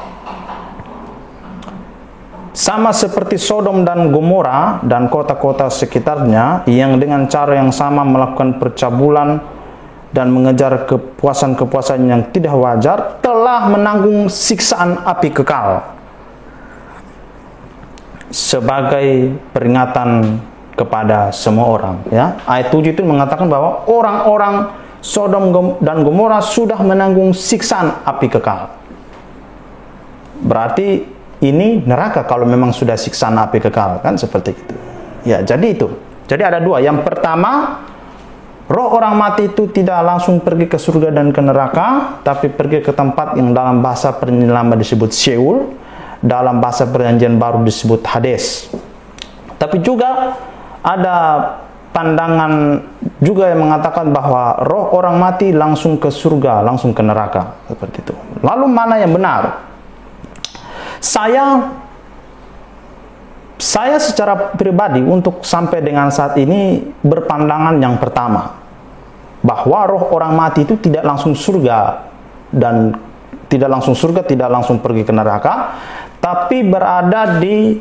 Sama seperti Sodom dan Gomora dan kota-kota sekitarnya yang dengan cara yang sama melakukan percabulan dan mengejar kepuasan-kepuasan yang tidak wajar, telah menanggung siksaan api kekal sebagai peringatan kepada semua orang. Ya, ayat 7 itu mengatakan bahwa orang-orang Sodom dan Gomora sudah menanggung siksaan api kekal. Berarti ini neraka kalau memang sudah siksaan api kekal, kan seperti itu. Ya, jadi itu. Jadi ada dua. Yang pertama, roh orang mati itu tidak langsung pergi ke surga dan ke neraka, tapi pergi ke tempat yang dalam bahasa Perjanjian Lama disebut Sheol, dalam bahasa Perjanjian Baru disebut Hades. Tapi juga ada pandangan juga yang mengatakan bahwa roh orang mati langsung ke surga, langsung ke neraka, seperti itu. Lalu mana yang benar? Saya secara pribadi untuk sampai dengan saat ini berpandangan yang pertama, bahwa roh orang mati itu tidak langsung surga dan tidak langsung pergi ke neraka, tapi berada di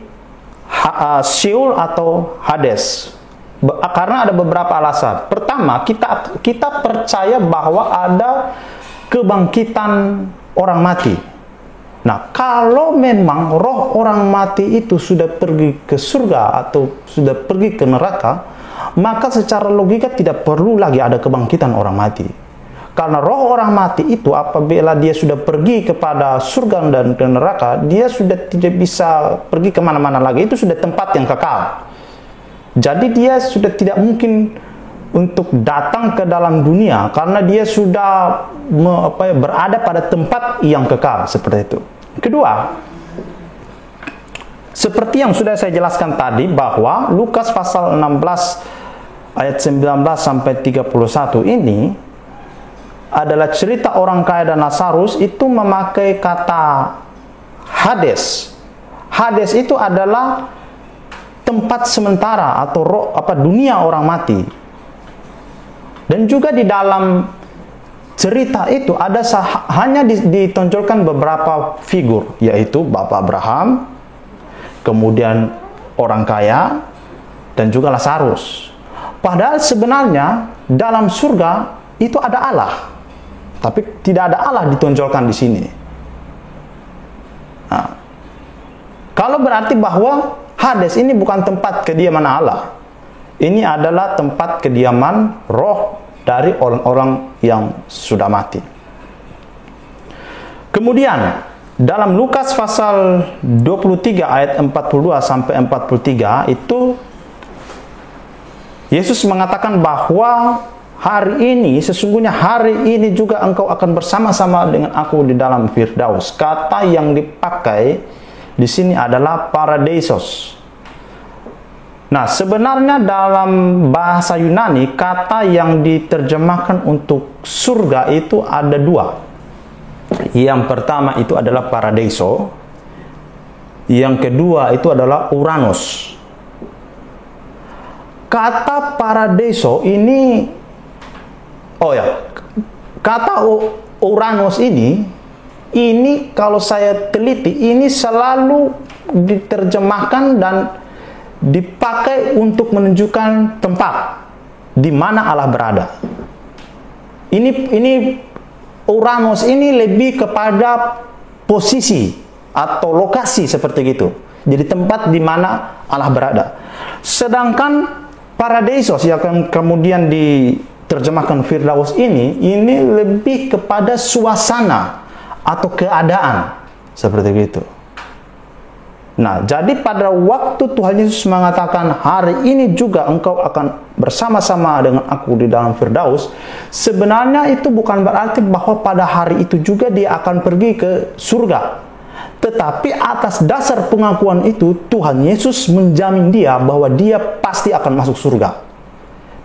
Sheol atau Hades. Karena ada beberapa alasan. Pertama, kita percaya bahwa ada kebangkitan orang mati. Nah, kalau memang roh orang mati itu sudah pergi ke surga atau sudah pergi ke neraka, maka secara logika tidak perlu lagi ada kebangkitan orang mati. Karena roh orang mati itu apabila dia sudah pergi kepada surga dan ke neraka, dia sudah tidak bisa pergi kemana-mana lagi. Itu sudah tempat yang kekal. Jadi dia sudah tidak mungkin untuk datang ke dalam dunia, karena dia sudah berada pada tempat yang kekal, seperti itu. Kedua, seperti yang sudah saya jelaskan tadi, bahwa Lukas pasal 16 ayat 19 sampai 31 ini adalah cerita orang kaya dan Lazarus itu memakai kata Hades. Hades itu adalah tempat sementara atau dunia orang mati. Dan juga di dalam cerita itu ada hanya ditonjolkan beberapa figur, yaitu Bapak Abraham, kemudian orang kaya, dan juga Lazarus. Padahal sebenarnya dalam surga itu ada Allah, tapi tidak ada Allah ditonjolkan di sini. Nah, kalau berarti bahwa Hades ini bukan tempat kediaman Allah, ini adalah tempat kediaman roh dari orang-orang yang sudah mati. Kemudian dalam Lukas pasal 23 ayat 42 sampai 43 itu Yesus mengatakan bahwa sesungguhnya hari ini juga engkau akan bersama-sama dengan aku di dalam Firdaus. Kata yang dipakai di sini adalah paradeisos. Nah, sebenarnya dalam bahasa Yunani kata yang diterjemahkan untuk surga itu ada dua. Yang pertama itu adalah paradeiso. Yang kedua itu adalah Uranus. Kata paradeiso ini, kata Uranus ini kalau saya teliti, ini selalu diterjemahkan dan dipakai untuk menunjukkan tempat di mana Allah berada. Ini Uranus ini lebih kepada posisi atau lokasi seperti itu. Jadi tempat di mana Allah berada. Sedangkan paradeisos yang kemudian diterjemahkan Firdaus ini lebih kepada suasana atau keadaan seperti itu. Nah, jadi pada waktu Tuhan Yesus mengatakan hari ini juga engkau akan bersama-sama dengan aku di dalam Firdaus, sebenarnya itu bukan berarti bahwa pada hari itu juga dia akan pergi ke surga. Tetapi atas dasar pengakuan itu, Tuhan Yesus menjamin dia bahwa dia pasti akan masuk surga.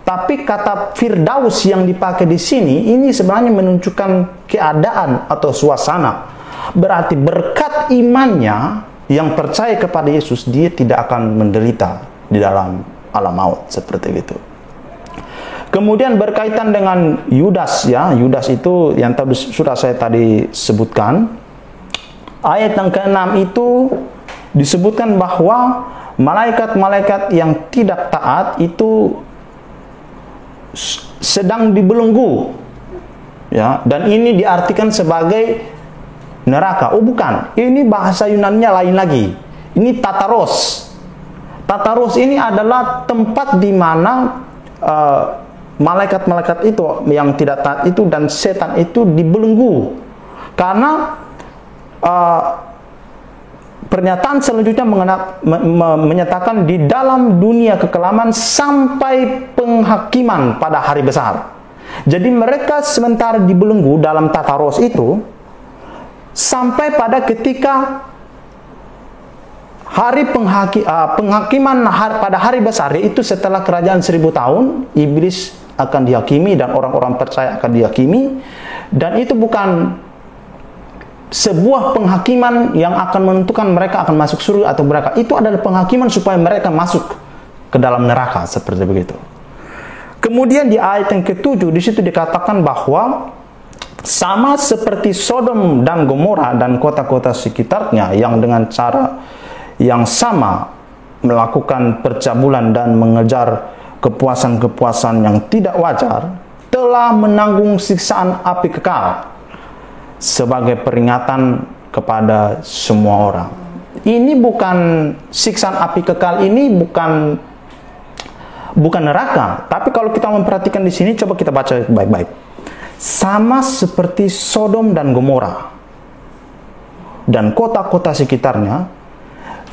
Tapi kata Firdaus yang dipakai di sini, ini sebenarnya menunjukkan keadaan atau suasana. Berarti berkat imannya yang percaya kepada Yesus, dia tidak akan menderita di dalam alam maut seperti itu. Kemudian berkaitan dengan Yudas, Yudas itu yang tadi sudah saya tadi sebutkan. Ayat yang ke-6 itu disebutkan bahwa malaikat-malaikat yang tidak taat itu sedang dibelenggu, dan ini diartikan sebagai neraka. Bukan, ini bahasa Yunaninya lain lagi. Ini Tataros. Tataros ini adalah tempat di mana malaikat-malaikat itu yang tidak taat itu dan setan itu dibelenggu. Karena pernyataan selanjutnya menyatakan di dalam dunia kekelaman sampai penghakiman pada hari besar. Jadi mereka sementara dibelenggu dalam Tataros itu sampai pada ketika hari penghakiman pada hari besar, yaitu setelah kerajaan 1000 tahun, iblis akan dihakimi dan orang-orang percaya akan dihakimi. Dan itu bukan sebuah penghakiman yang akan menentukan mereka akan masuk surga atau neraka. Itu adalah penghakiman supaya mereka masuk ke dalam neraka, seperti begitu. Kemudian di ayat yang ke-7 di situ dikatakan bahwa sama seperti Sodom dan Gomora dan kota-kota sekitarnya yang dengan cara yang sama melakukan percabulan dan mengejar kepuasan-kepuasan yang tidak wajar, telah menanggung siksaan api kekal sebagai peringatan kepada semua orang. Ini bukan siksaan api kekal, ini bukan neraka. Tapi kalau kita memperhatikan di sini, coba kita baca baik-baik. Sama seperti Sodom dan Gomora dan kota-kota sekitarnya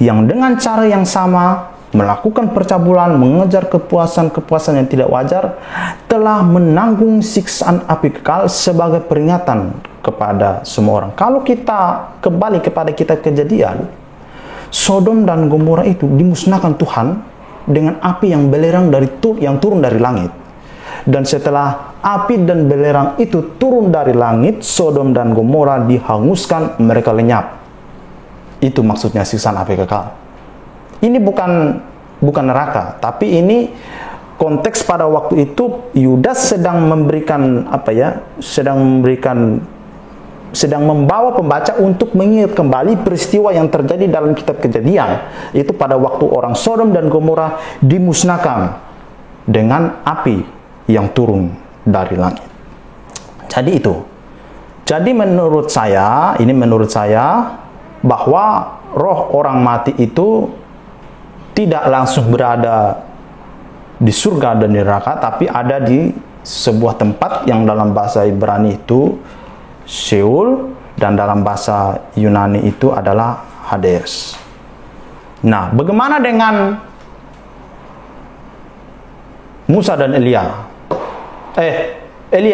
yang dengan cara yang sama melakukan percabulan, mengejar kepuasan-kepuasan yang tidak wajar, telah menanggung siksaan api kekal sebagai peringatan kepada semua orang. Kalau kita kembali kepada Kejadian, Sodom dan Gomora itu dimusnahkan Tuhan dengan api yang belerang yang turun dari langit. Dan setelah api dan belerang itu turun dari langit, Sodom dan Gomora dihanguskan, mereka lenyap. Itu maksudnya siksaan api kekal. Ini bukan neraka, tapi ini konteks pada waktu itu Yudas sedang membawa pembaca untuk mengingat kembali peristiwa yang terjadi dalam kitab Kejadian. Itu pada waktu orang Sodom dan Gomora dimusnahkan dengan api yang turun dari langit. Jadi itu. Jadi menurut saya bahwa roh orang mati itu tidak langsung berada di surga dan di neraka, tapi ada di sebuah tempat yang dalam bahasa Ibrani itu Sheol, dan dalam bahasa Yunani itu adalah Hades. Nah, bagaimana dengan Musa dan Elia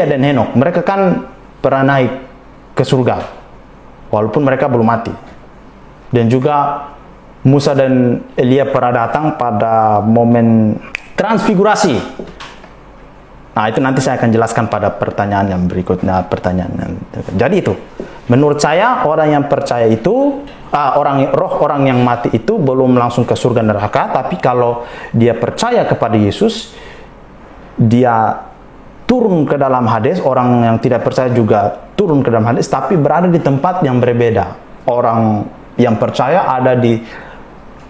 dan Henokh? Mereka kan pernah naik ke surga walaupun mereka belum mati. Dan juga Musa dan Elia pernah datang pada momen transfigurasi. Nah, itu nanti saya akan jelaskan pada pertanyaan yang berikutnya. Jadi itu, menurut saya orang yang percaya itu, roh orang yang mati itu belum langsung ke surga neraka, tapi kalau dia percaya kepada Yesus, dia turun ke dalam Hades. Orang yang tidak percaya juga turun ke dalam Hades, tapi berada di tempat yang berbeda. Orang yang percaya ada di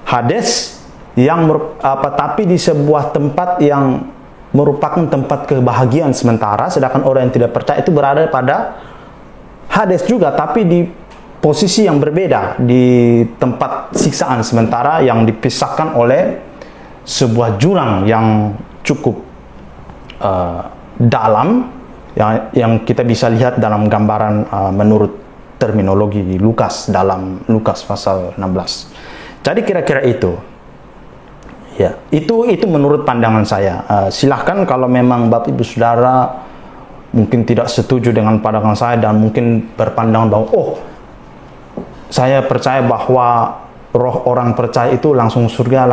Hades tapi di sebuah tempat yang merupakan tempat kebahagiaan sementara, sedangkan orang yang tidak percaya itu berada pada Hades juga, tapi di posisi yang berbeda, di tempat siksaan sementara yang dipisahkan oleh sebuah jurang yang cukup dalam, yang kita bisa lihat dalam gambaran menurut terminologi Lukas, dalam Lukas pasal 16. Jadi kira-kira itu. Ya, itu menurut pandangan saya. Silahkan kalau memang Bapak Ibu Saudara mungkin tidak setuju dengan pandangan saya dan mungkin berpandangan bahwa saya percaya bahwa roh orang percaya itu langsung surga,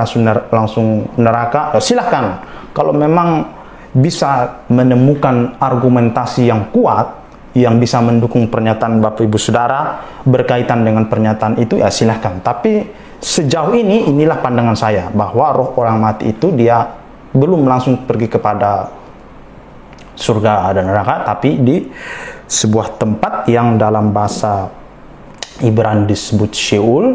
langsung neraka. Silahkan. Kalau memang bisa menemukan argumentasi yang kuat yang bisa mendukung pernyataan Bapak Ibu Saudara berkaitan dengan pernyataan itu, ya silahkan. Tapi sejauh ini, inilah pandangan saya, bahwa roh orang mati itu dia belum langsung pergi kepada surga dan neraka, tapi di sebuah tempat yang dalam bahasa Ibrani disebut Sheol,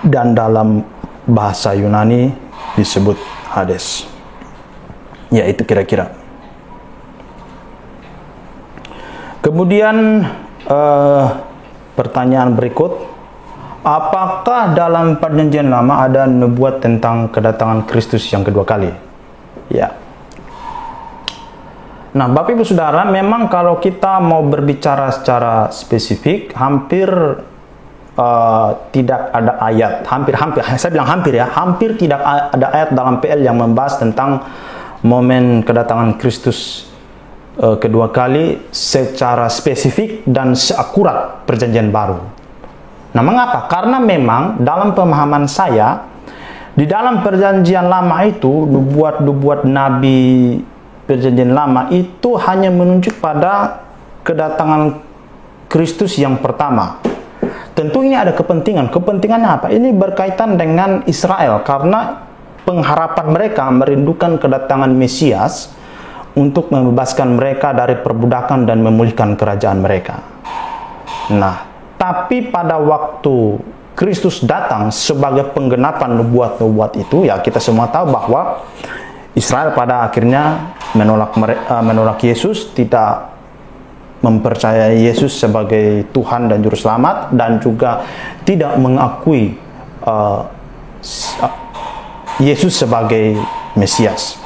dan dalam bahasa Yunani disebut Hades. Ya, itu kira-kira. Kemudian pertanyaan berikut, apakah dalam perjanjian lama ada nubuat tentang kedatangan Kristus yang kedua kali? Ya. Nah, Bapak Ibu Saudara, memang kalau kita mau berbicara secara spesifik, hampir tidak ada ayat, hampir saya bilang hampir tidak ada ayat dalam PL yang membahas tentang momen kedatangan Kristus kedua kali secara spesifik dan seakurat perjanjian baru. Nah, mengapa? Karena memang dalam pemahaman saya, di dalam perjanjian lama itu, nubuat nabi perjanjian lama itu hanya menunjuk pada kedatangan Kristus yang pertama. Tentu ini ada kepentingan. Kepentingannya apa? Ini berkaitan dengan Israel, karena pengharapan mereka merindukan kedatangan Mesias untuk membebaskan mereka dari perbudakan dan memulihkan kerajaan mereka. Nah, tapi pada waktu Kristus datang sebagai penggenapan nubuat-nubuat itu, ya kita semua tahu bahwa Israel pada akhirnya menolak Yesus, tidak mempercayai Yesus sebagai Tuhan dan Juru Selamat, dan juga tidak mengakui Yesus sebagai Mesias.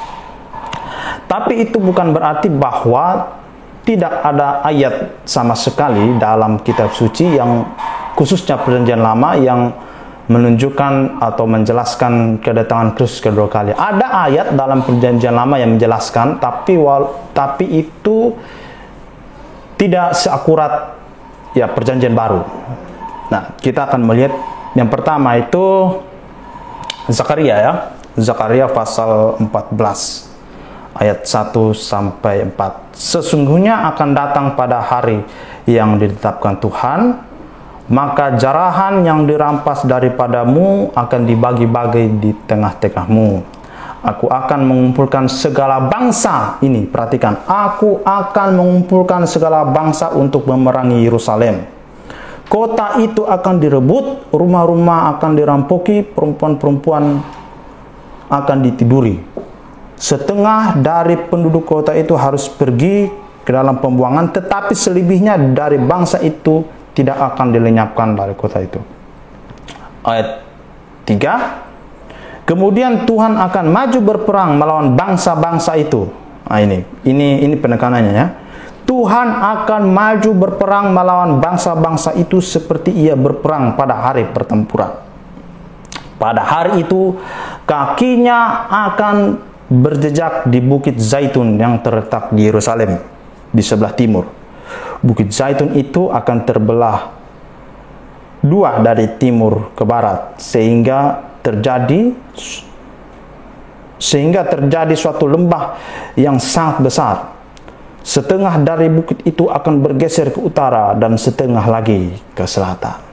Tapi itu bukan berarti bahwa tidak ada ayat sama sekali dalam kitab suci yang khususnya perjanjian lama yang menunjukkan atau menjelaskan kedatangan Kristus kedua kali. Ada ayat dalam perjanjian lama yang menjelaskan, tapi itu tidak seakurat ya perjanjian baru. Nah, kita akan melihat yang pertama itu Zakaria ya. Zakaria pasal 14 ayat 1 sampai 4. Sesungguhnya akan datang pada hari yang ditetapkan Tuhan, maka jarahan yang dirampas daripadamu akan dibagi-bagi di tengah-tengahmu. Aku akan mengumpulkan segala bangsa. Ini perhatikan, aku akan mengumpulkan segala bangsa untuk memerangi Yerusalem. Kota itu akan direbut, rumah-rumah akan dirampoki, perempuan-perempuan akan ditiduri. Setengah dari penduduk kota itu harus pergi ke dalam pembuangan, tetapi selebihnya dari bangsa itu tidak akan dilenyapkan dari kota itu. Ayat 3. Kemudian Tuhan akan maju berperang melawan bangsa-bangsa itu. Nah, ini penekanannya ya. Tuhan akan maju berperang melawan bangsa-bangsa itu seperti ia berperang pada hari pertempuran. Pada hari itu kakinya akan berjejak di Bukit Zaitun yang terletak di Yerusalem di sebelah timur. Bukit Zaitun itu akan terbelah dua dari timur ke barat sehingga terjadi suatu lembah yang sangat besar. Setengah dari bukit itu akan bergeser ke utara dan setengah lagi ke selatan.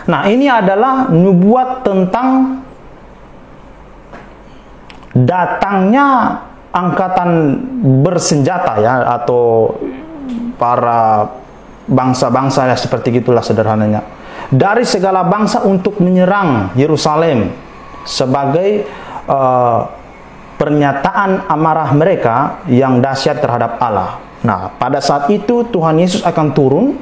Nah, ini adalah nubuat tentang datangnya angkatan bersenjata ya, atau para bangsa-bangsa ya, seperti itulah sederhananya, dari segala bangsa untuk menyerang Yerusalem sebagai pernyataan amarah mereka yang dahsyat terhadap Allah. Nah, pada saat itu Tuhan Yesus akan turun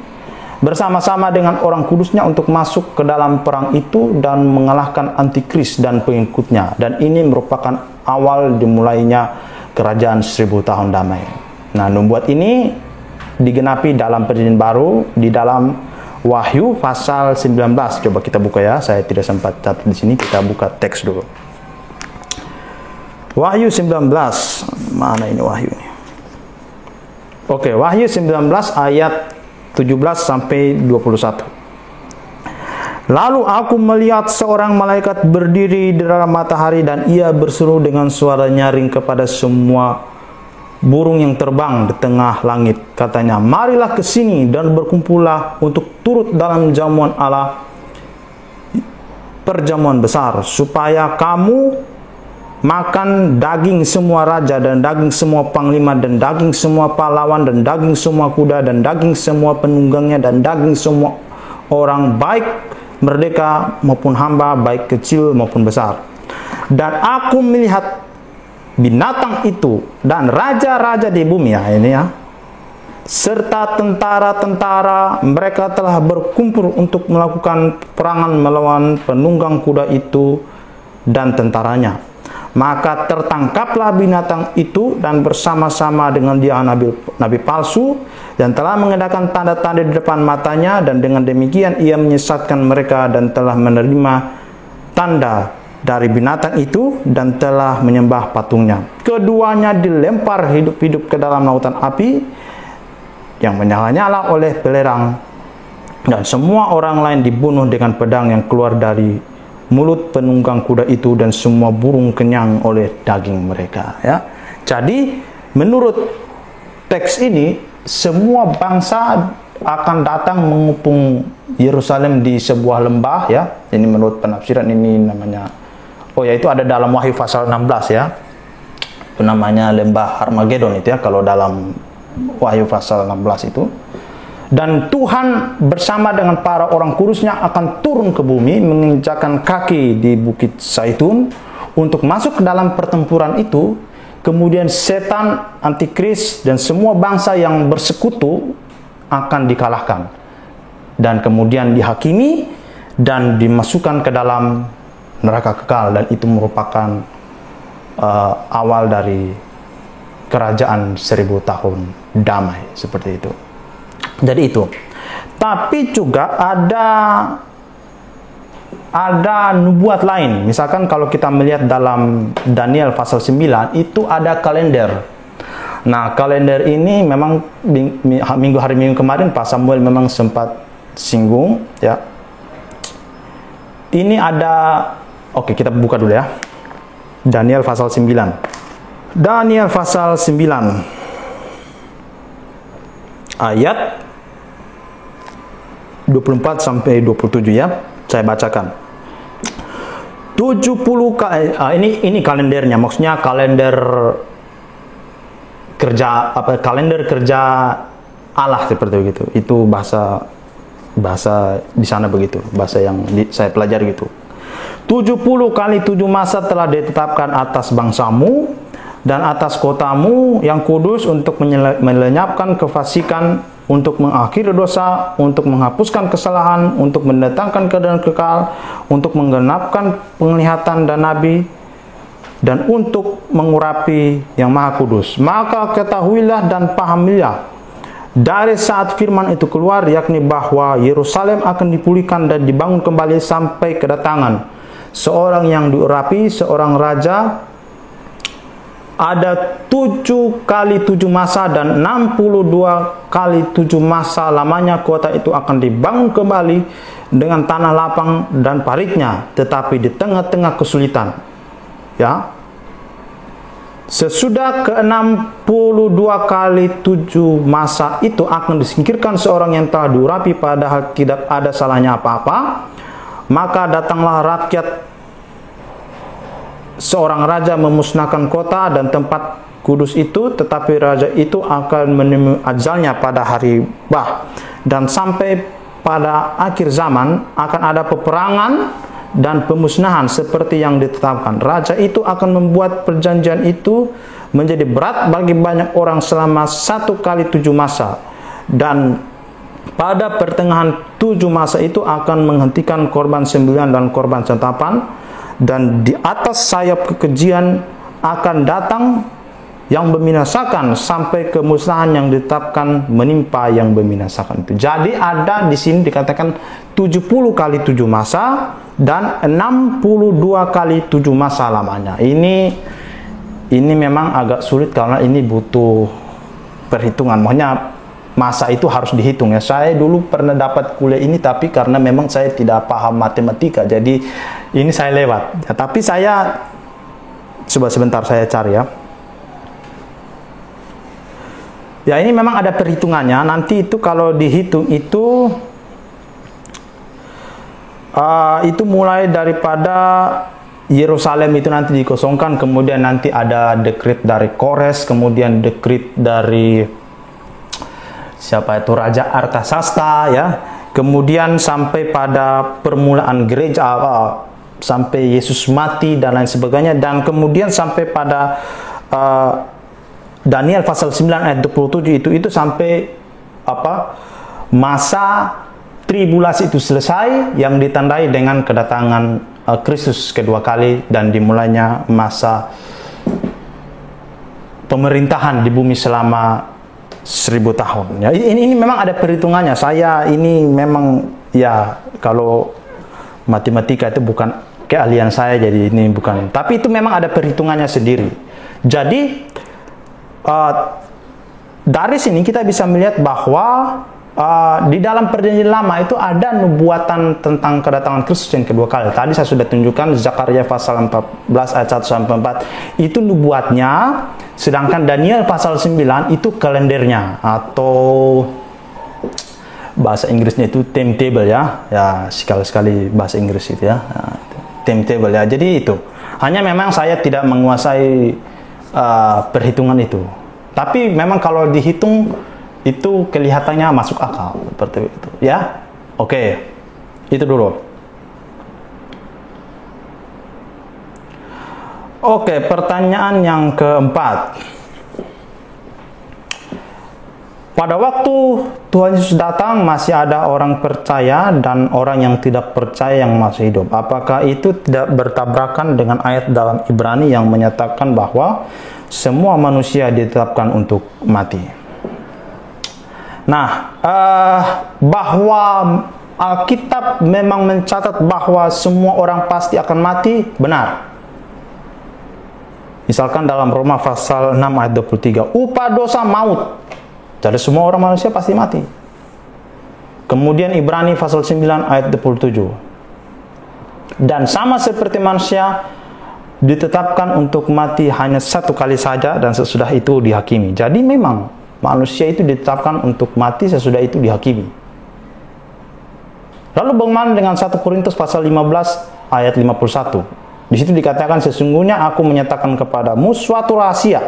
bersama-sama dengan orang kudusnya untuk masuk ke dalam perang itu dan mengalahkan antikris dan pengikutnya. Dan ini merupakan awal dimulainya kerajaan 1000 tahun damai. Nah, nubuat ini digenapi dalam perjanjian baru di dalam Wahyu pasal 19. Coba kita buka ya. Saya tidak sempat catat di sini. Kita buka teks dulu. Wahyu 19. Mana ini Wahyu ini? Oke, Wahyu 19 ayat 17 sampai 21. Lalu aku melihat seorang malaikat berdiri di dalam matahari dan ia berseru dengan suara nyaring kepada semua burung yang terbang di tengah langit. Katanya, marilah ke sini dan berkumpullah untuk turut dalam jamuan Allah, perjamuan besar, supaya kamu makan daging semua raja dan daging semua panglima dan daging semua pahlawan dan daging semua kuda dan daging semua penunggangnya dan daging semua orang, baik merdeka maupun hamba, baik kecil maupun besar. Dan aku melihat binatang itu dan raja-raja di bumi ya, ini ya, serta tentara-tentara, mereka telah berkumpul untuk melakukan peperangan melawan penunggang kuda itu dan tentaranya. Maka tertangkaplah binatang itu dan bersama-sama dengan dia nabi palsu dan telah mengadakan tanda-tanda di depan matanya, dan dengan demikian ia menyesatkan mereka dan telah menerima tanda dari binatang itu dan telah menyembah patungnya. Keduanya dilempar hidup-hidup ke dalam lautan api yang menyala-nyala oleh belerang, dan semua orang lain dibunuh dengan pedang yang keluar dari mulut penunggang kuda itu, dan semua burung kenyang oleh daging mereka ya. Jadi menurut teks ini semua bangsa akan datang mengepung Yerusalem di sebuah lembah ya. Ini menurut penafsiran ini namanya, oh ya, itu ada dalam Wahyu pasal 16 ya. Itu namanya lembah Harmagedon itu ya kalau dalam Wahyu pasal 16 itu. Dan Tuhan bersama dengan para orang kudusnya akan turun ke bumi, menginjakkan kaki di Bukit Zaitun untuk masuk ke dalam pertempuran itu. Kemudian setan, antikris, dan semua bangsa yang bersekutu akan dikalahkan. Dan kemudian dihakimi dan dimasukkan ke dalam neraka kekal. Dan itu merupakan awal dari kerajaan 1000 tahun damai, seperti itu. Jadi itu. Tapi juga ada nubuat lain. Misalkan kalau kita melihat dalam Daniel pasal 9 itu ada kalender. Nah, kalender ini memang hari Minggu kemarin Pak Samuel memang sempat singgung ya. Ini ada Oke, kita buka dulu ya. Daniel pasal 9. Daniel pasal 9 ayat 24 sampai 27 ya. Saya bacakan. 70 ini kalendernya, maksudnya kalender kerja kalender kerja Allah seperti begitu. Itu bahasa di sana begitu, bahasa yang saya pelajari gitu. 70 kali 7 masa telah ditetapkan atas bangsamu dan atas kotamu yang kudus untuk melenyapkan kefasikan, untuk mengakhiri dosa, untuk menghapuskan kesalahan, untuk mendatangkan keadaan kekal, untuk menggenapkan penglihatan dan nabi, dan untuk mengurapi yang maha kudus. Maka ketahuilah dan pahamilah dari saat firman itu keluar, yakni bahwa Yerusalem akan dipulihkan dan dibangun kembali sampai kedatangan seorang yang diurapi, seorang raja. Ada 7 kali 7 masa dan 62 kali 7 masa lamanya kota itu akan dibangun kembali dengan tanah lapang dan paritnya, tetapi di tengah-tengah kesulitan. Ya. Sesudah ke-62 kali 7 masa itu akan disingkirkan seorang yang telah diurapi padahal tidak ada salahnya apa-apa. Maka datanglah rakyat seorang raja memusnahkan kota dan tempat kudus itu, tetapi raja itu akan menemui ajalnya pada hari bah. Dan sampai pada akhir zaman akan ada peperangan dan pemusnahan seperti yang ditetapkan. Raja itu akan membuat perjanjian itu menjadi berat bagi banyak orang selama 1 kali 7 masa. Dan pada pertengahan 7 masa itu akan menghentikan korban sembelihan dan korban santapan. Dan di atas sayap kekejian akan datang yang membinasakan sampai kemusnahan yang ditetapkan menimpa yang membinasakan itu. Jadi ada di sini dikatakan 70 kali 7 masa dan 62 kali 7 masa lamanya. Ini memang agak sulit karena ini butuh perhitungan. Maksudnya masa itu harus dihitung ya. Saya dulu pernah dapat kuliah ini, tapi karena memang saya tidak paham matematika, jadi ini saya lewat. Ya, tapi saya coba sebentar saya cari ya. Ya, ini memang ada perhitungannya. Nanti itu kalau dihitung itu mulai daripada Yerusalem itu nanti dikosongkan, kemudian nanti ada dekret dari Kores, kemudian dekret dari siapa itu, Raja Artasasta ya, kemudian sampai pada permulaan gereja sampai Yesus mati dan lain sebagainya, dan kemudian sampai pada Daniel pasal 9 ayat 27 itu sampai masa tribulasi itu selesai yang ditandai dengan kedatangan Kristus kedua kali dan dimulainya masa pemerintahan di bumi selama 1000 tahun. Ya, ini memang ada perhitungannya. Saya ini memang ya, kalau matematika itu bukan keahlian saya, jadi ini bukan. Tapi itu memang ada perhitungannya sendiri. Jadi dari sini kita bisa melihat bahwa di dalam perjanjian lama itu ada nubuatan tentang kedatangan Kristus yang kedua kali. Tadi saya sudah tunjukkan Zakaria pasal 14 ayat 1 sampai 4 itu nubuatnya, sedangkan Daniel pasal 9 itu kalendernya, atau bahasa Inggrisnya itu timetable ya. Ya, sekali-sekali bahasa Inggris itu ya. Timetable ya. Jadi itu. Hanya memang saya tidak menguasai perhitungan itu. Tapi memang kalau dihitung itu kelihatannya masuk akal seperti itu ya. Oke. Itu dulu. Oke, pertanyaan yang keempat. Pada waktu Tuhan Yesus datang, masih ada orang percaya dan orang yang tidak percaya yang masih hidup. Apakah itu tidak bertabrakan dengan ayat dalam Ibrani yang menyatakan bahwa semua manusia ditetapkan untuk mati? Nah, bahwa Alkitab memang mencatat bahwa semua orang pasti akan mati, benar. Misalkan dalam Roma pasal 6 ayat 23, upah dosa maut. Jadi semua orang manusia pasti mati. Kemudian Ibrani pasal 9 ayat 27. Dan sama seperti manusia, ditetapkan untuk mati hanya satu kali saja dan sesudah itu dihakimi. Jadi memang manusia itu ditetapkan untuk mati, sesudah itu dihakimi. Lalu bagaimana dengan 1 Korintus pasal 15 ayat 51? Di situ dikatakan, sesungguhnya aku menyatakan kepadamu suatu rahasia.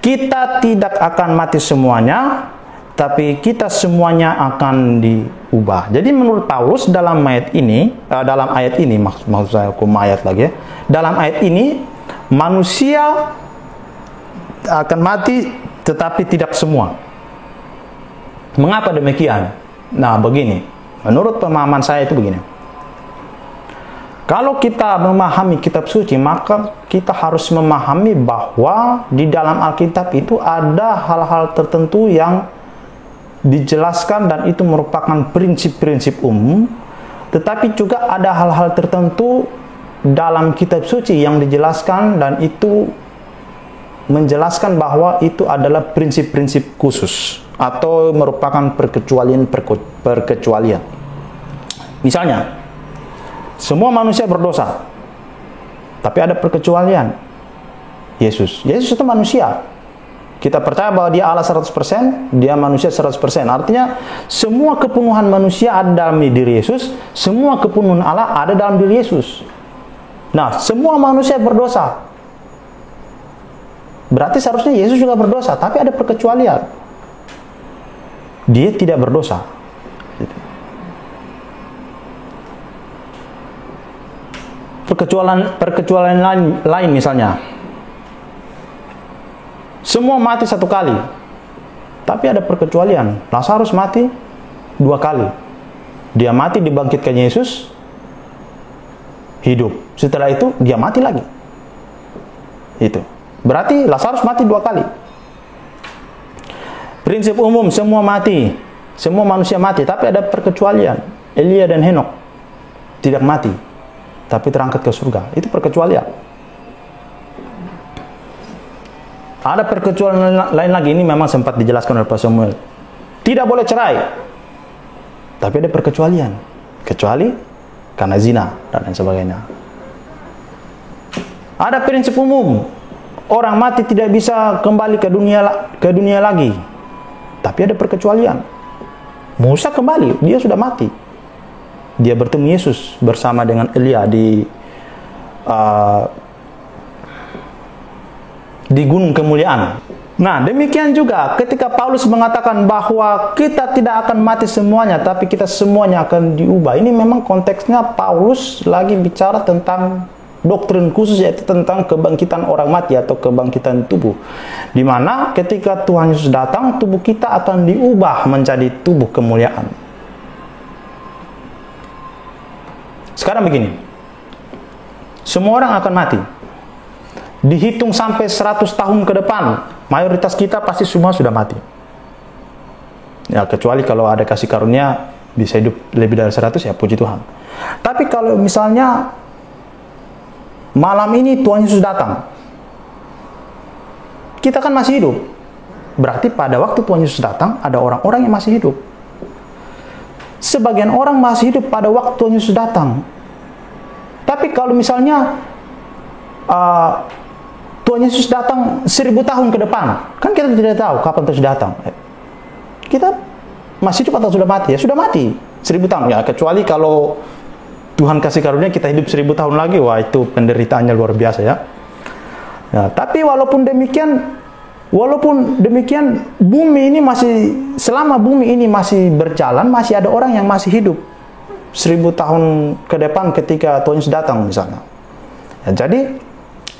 Kita tidak akan mati semuanya, tapi kita semuanya akan diubah. Jadi menurut Paulus dalam ayat ini, maksud saya ayat lagi ya. Dalam ayat ini manusia akan mati tetapi tidak semua. Mengapa demikian? Nah, begini. Menurut pemahaman saya itu begini. Kalau kita memahami kitab suci, maka kita harus memahami bahwa di dalam Alkitab itu ada hal-hal tertentu yang dijelaskan dan itu merupakan prinsip-prinsip umum, tetapi juga ada hal-hal tertentu dalam kitab suci yang dijelaskan dan itu menjelaskan bahwa itu adalah prinsip-prinsip khusus atau merupakan perkecualian. Misalnya, semua manusia berdosa, tapi ada perkecualian. Yesus itu manusia. Kita percaya bahwa dia Allah 100%, dia manusia 100%. Artinya, semua kepenuhan manusia ada dalam diri Yesus, semua kepenuhan Allah ada dalam diri Yesus. Nah, semua manusia berdosa. Berarti seharusnya Yesus juga berdosa, tapi ada perkecualian. Dia tidak berdosa. Perkecualian lain misalnya, semua mati satu kali, tapi ada perkecualian. Lazarus mati 2 kali. Dia mati, dibangkitkan Yesus, hidup. Setelah itu dia mati lagi. Itu berarti Lazarus mati 2 kali. Prinsip umum, semua mati, semua manusia mati, tapi ada perkecualian. Elia dan Henokh tidak mati, tapi terangkat ke surga. Itu perkecualian. Ada perkecualian lain lagi, ini memang sempat dijelaskan oleh Pak Samuel. Tidak boleh cerai, tapi ada perkecualian, kecuali karena zina dan lain sebagainya. Ada prinsip umum, orang mati tidak bisa kembali ke dunia lagi, tapi ada perkecualian. Musa kembali, dia sudah mati. Dia bertemu Yesus bersama dengan Elia di gunung kemuliaan. Nah, demikian juga ketika Paulus mengatakan bahwa kita tidak akan mati semuanya, tapi kita semuanya akan diubah. Ini memang konteksnya Paulus lagi bicara tentang doktrin khusus, yaitu tentang kebangkitan orang mati atau kebangkitan tubuh. Di mana ketika Tuhan Yesus datang, tubuh kita akan diubah menjadi tubuh kemuliaan. Sekarang begini, semua orang akan mati. Dihitung sampai 100 tahun ke depan, mayoritas kita pasti semua sudah mati. Ya, kecuali kalau ada kasih karunia bisa hidup lebih dari 100, ya puji Tuhan. Tapi kalau misalnya malam ini Tuhan Yesus datang, kita kan masih hidup. Berarti pada waktu Tuhan Yesus datang, ada orang-orang yang masih hidup. Sebagian orang masih hidup pada waktu Tuhan Yesus datang. Tapi kalau misalnya Tuhan Yesus datang 1000 tahun ke depan, kan kita tidak tahu kapan Tuhan Yesus datang. Kita masih hidup atau sudah mati? Ya sudah mati 1000 tahun. Ya kecuali kalau Tuhan kasih karunia kita hidup 1000 tahun lagi, wah itu penderitaannya luar biasa ya. Ya, tapi walaupun demikian bumi ini selama bumi ini masih berjalan, masih ada orang yang masih hidup 1000 tahun ke depan ketika Tuhan Yesus datang misalnya. Ya, jadi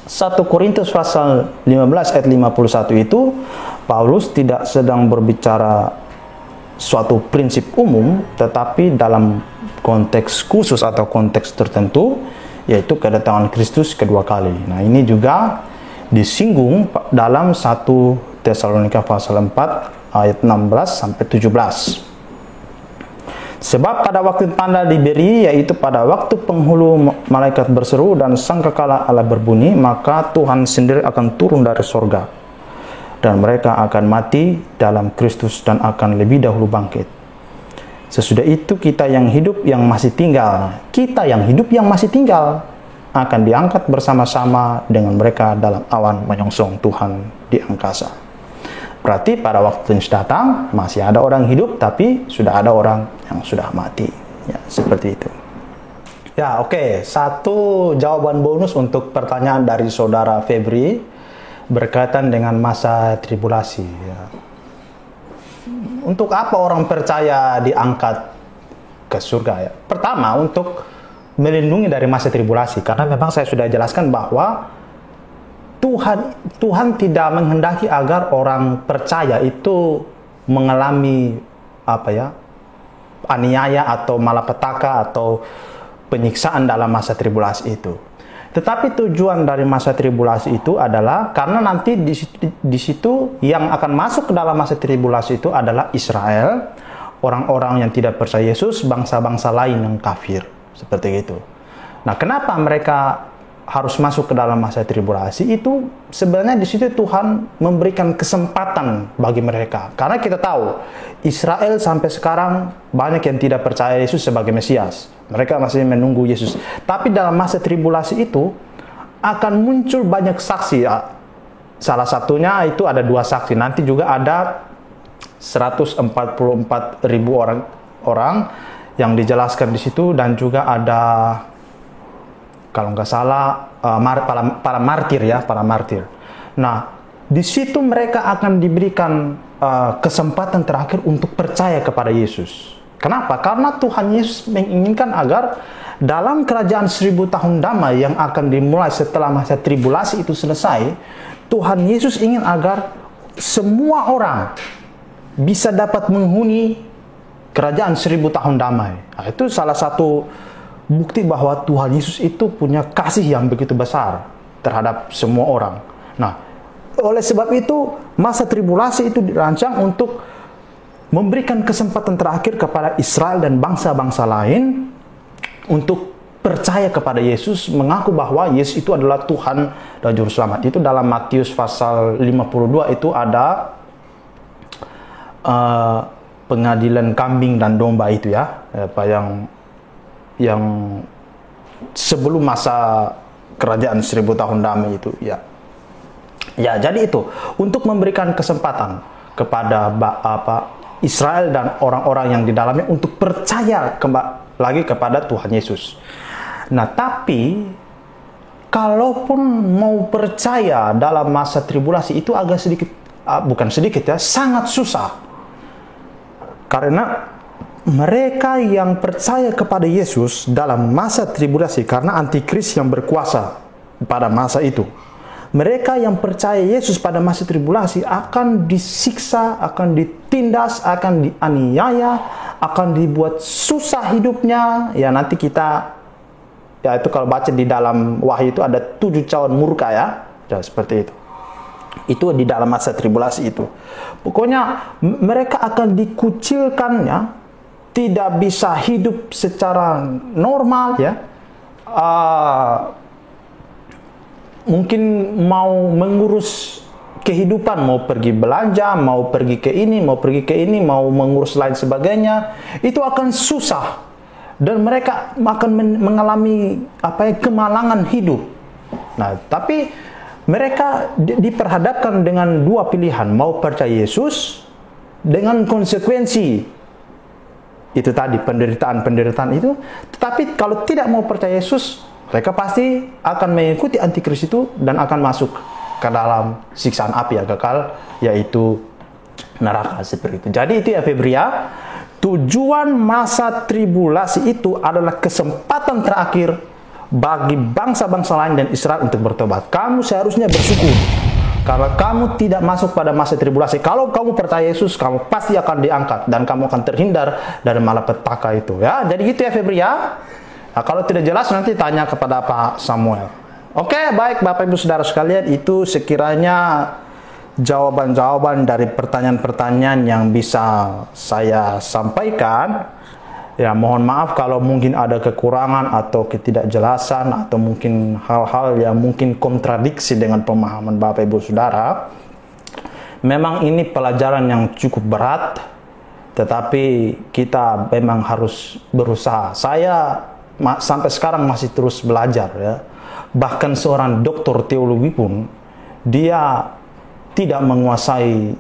1 Korintus pasal 15 ayat 51 itu Paulus tidak sedang berbicara suatu prinsip umum, tetapi dalam konteks khusus atau konteks tertentu, yaitu kedatangan Kristus kedua kali. Nah, ini juga disinggung dalam 1 Tesalonika pasal 4 ayat 16 sampai 17. Sebab pada waktu tanda diberi, yaitu pada waktu penghulu malaikat berseru dan sangkakala Allah berbunyi, maka Tuhan sendiri akan turun dari sorga, dan mereka akan mati dalam Kristus dan akan lebih dahulu bangkit. Sesudah itu kita yang hidup yang masih tinggal, kita yang hidup yang masih tinggal akan diangkat bersama-sama dengan mereka dalam awan menyongsong Tuhan di angkasa. Berarti pada waktu yang datang masih ada orang hidup, tapi sudah ada orang yang sudah mati. Ya, seperti itu. Ya, oke. Satu jawaban bonus untuk pertanyaan dari saudara Febri berkaitan dengan masa tribulasi. Ya. Untuk apa orang percaya diangkat ke surga? Ya? Pertama, untuk melindungi dari masa tribulasi, karena memang saya sudah jelaskan bahwa Tuhan tidak menghendaki agar orang percaya itu mengalami aniaya atau malapetaka atau penyiksaan dalam masa tribulasi itu. Tetapi tujuan dari masa tribulasi itu adalah karena nanti di situ yang akan masuk ke dalam masa tribulasi itu adalah Israel, orang-orang yang tidak percaya Yesus, bangsa-bangsa lain yang kafir. Seperti itu. Nah, kenapa mereka harus masuk ke dalam masa tribulasi itu? Sebenarnya di situ Tuhan memberikan kesempatan bagi mereka. Karena kita tahu Israel sampai sekarang banyak yang tidak percaya Yesus sebagai Mesias. Mereka masih menunggu Yesus. Tapi dalam masa tribulasi itu akan muncul banyak saksi. Salah satunya itu ada 2 saksi. Nanti juga ada 144.000 orang yang dijelaskan di situ, dan juga ada, kalau nggak salah, para martir ya, para martir. Nah, di situ mereka akan diberikan kesempatan terakhir untuk percaya kepada Yesus. Kenapa? Karena Tuhan Yesus menginginkan agar dalam kerajaan 1000 tahun damai yang akan dimulai setelah masa tribulasi itu selesai, Tuhan Yesus ingin agar semua orang bisa dapat menghuni kerajaan 1000 tahun damai. Nah, itu salah satu bukti bahwa Tuhan Yesus itu punya kasih yang begitu besar terhadap semua orang. Nah, oleh sebab itu masa tribulasi itu dirancang untuk memberikan kesempatan terakhir kepada Israel dan bangsa-bangsa lain untuk percaya kepada Yesus, mengaku bahwa Yesus itu adalah Tuhan dan Juru Selamat. Itu dalam Matius pasal 52 itu ada pengadilan kambing dan domba itu ya, apa yang sebelum masa kerajaan 1000 tahun damai itu ya. Ya, jadi itu untuk memberikan kesempatan kepada Israel dan orang-orang yang di dalamnya untuk percaya lagi kepada Tuhan Yesus. Nah, tapi kalaupun mau percaya dalam masa tribulasi itu agak sedikit, bukan sedikit ya, sangat susah. Karena mereka yang percaya kepada Yesus dalam masa tribulasi, karena antikris yang berkuasa pada masa itu, mereka yang percaya Yesus pada masa tribulasi akan disiksa, akan ditindas, akan dianiaya, akan dibuat susah hidupnya. Ya, nanti kita, ya itu kalau baca di dalam Wahyu itu ada 7 cawan murka ya, seperti itu. Itu di dalam masa tribulasi itu. Pokoknya mereka akan dikucilkan ya, tidak bisa hidup secara normal ya. Mungkin mau mengurus kehidupan, mau pergi belanja, mau pergi ke ini, mau pergi ke ini, mau mengurus lain sebagainya, itu akan susah. Dan mereka akan mengalami kemalangan hidup. Nah, tapi mereka diperhadapkan dengan 2 pilihan, mau percaya Yesus dengan konsekuensi itu tadi, penderitaan itu. Tetapi kalau tidak mau percaya Yesus, mereka pasti akan mengikuti antikris itu dan akan masuk ke dalam siksaan api yang kekal, yaitu neraka, seperti itu. Jadi itu ya Febria, tujuan masa tribulasi itu adalah kesempatan terakhir bagi bangsa-bangsa lain dan Israel untuk bertobat. Kamu seharusnya bersyukur karena kamu tidak masuk pada masa tribulasi. Kalau kamu percaya Yesus, kamu pasti akan diangkat dan kamu akan terhindar dari malapetaka itu ya. Jadi gitu ya Febria. Nah, kalau tidak jelas nanti tanya kepada Pak Samuel. Oke, baik Bapak Ibu Saudara sekalian, itu sekiranya jawaban-jawaban dari pertanyaan-pertanyaan yang bisa saya sampaikan. Ya, mohon maaf kalau mungkin ada kekurangan atau ketidakjelasan atau mungkin hal-hal yang mungkin kontradiksi dengan pemahaman Bapak Ibu Saudara. Memang ini pelajaran yang cukup berat Tetapi kita memang harus berusaha. Saya sampai sekarang masih terus belajar ya. Bahkan seorang doktor teologi pun dia tidak menguasai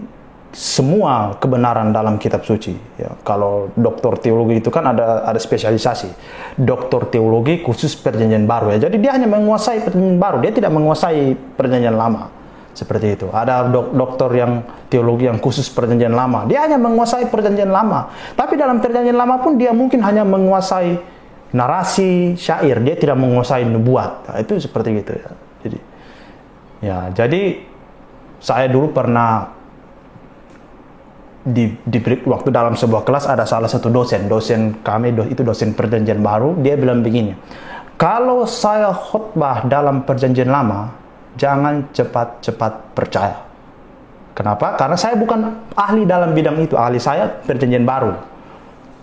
semua kebenaran dalam kitab suci ya. Kalau doktor teologi itu kan ada spesialisasi. Doktor teologi khusus perjanjian baru ya. Jadi dia hanya menguasai perjanjian baru, dia tidak menguasai perjanjian lama. Seperti itu. Ada doktor yang teologi yang khusus perjanjian lama, dia hanya menguasai perjanjian lama. Tapi dalam perjanjian lama pun dia mungkin hanya menguasai narasi, syair, dia tidak menguasai nubuat. Nah, itu seperti itu ya. Jadi saya dulu pernah di waktu dalam sebuah kelas ada salah satu dosen kami itu dosen perjanjian baru, dia bilang begini, kalau saya khotbah dalam perjanjian lama jangan cepat-cepat percaya. Kenapa? Karena saya bukan ahli dalam bidang itu, ahli saya perjanjian baru.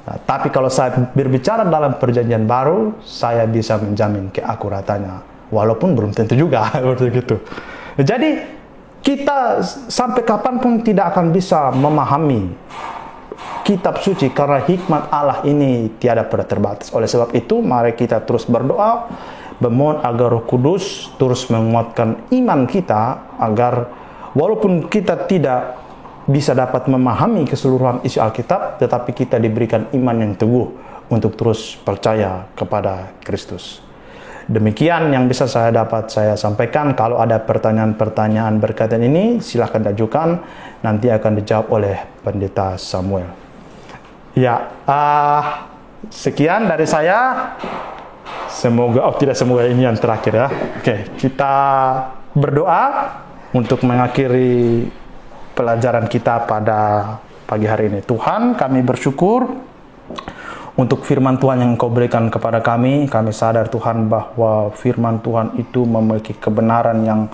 Nah, tapi kalau saya berbicara dalam perjanjian baru, saya bisa menjamin keakuratannya, walaupun belum tentu juga begitu. Jadi kita sampai kapanpun tidak akan bisa memahami kitab suci karena hikmat Allah ini tiada pernah terbatas. Oleh sebab itu, mari kita terus berdoa, memohon agar Roh Kudus terus menguatkan iman kita, agar walaupun kita tidak bisa dapat memahami keseluruhan isi Alkitab, tetapi kita diberikan iman yang teguh untuk terus percaya kepada Kristus. Demikian yang bisa saya sampaikan. Kalau ada pertanyaan-pertanyaan berkaitan ini, silahkan ajukan. Nanti akan dijawab oleh Pendeta Samuel. Ya, sekian dari saya. Semoga ini yang terakhir ya. Oke, kita berdoa untuk mengakhiri pelajaran kita pada pagi hari ini. Tuhan, kami bersyukur untuk firman Tuhan yang Kau berikan kepada kami. Kami sadar Tuhan bahwa firman Tuhan itu memiliki kebenaran yang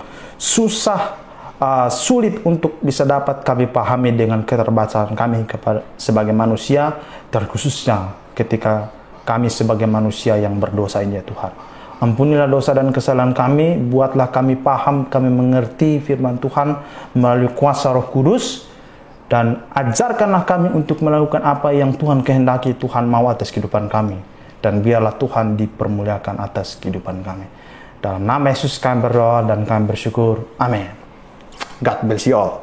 sulit untuk bisa dapat kami pahami dengan keterbatasan kami sebagai manusia, terkhususnya ketika kami sebagai manusia yang berdosa ini ya Tuhan. Ampunilah dosa dan kesalahan kami, buatlah kami paham, kami mengerti firman Tuhan melalui kuasa Roh Kudus, dan ajarkanlah kami untuk melakukan apa yang Tuhan kehendaki, Tuhan mau atas kehidupan kami. Dan biarlah Tuhan dipermuliakan atas kehidupan kami. Dalam nama Yesus kami berdoa dan kami bersyukur. Amin. God bless you all.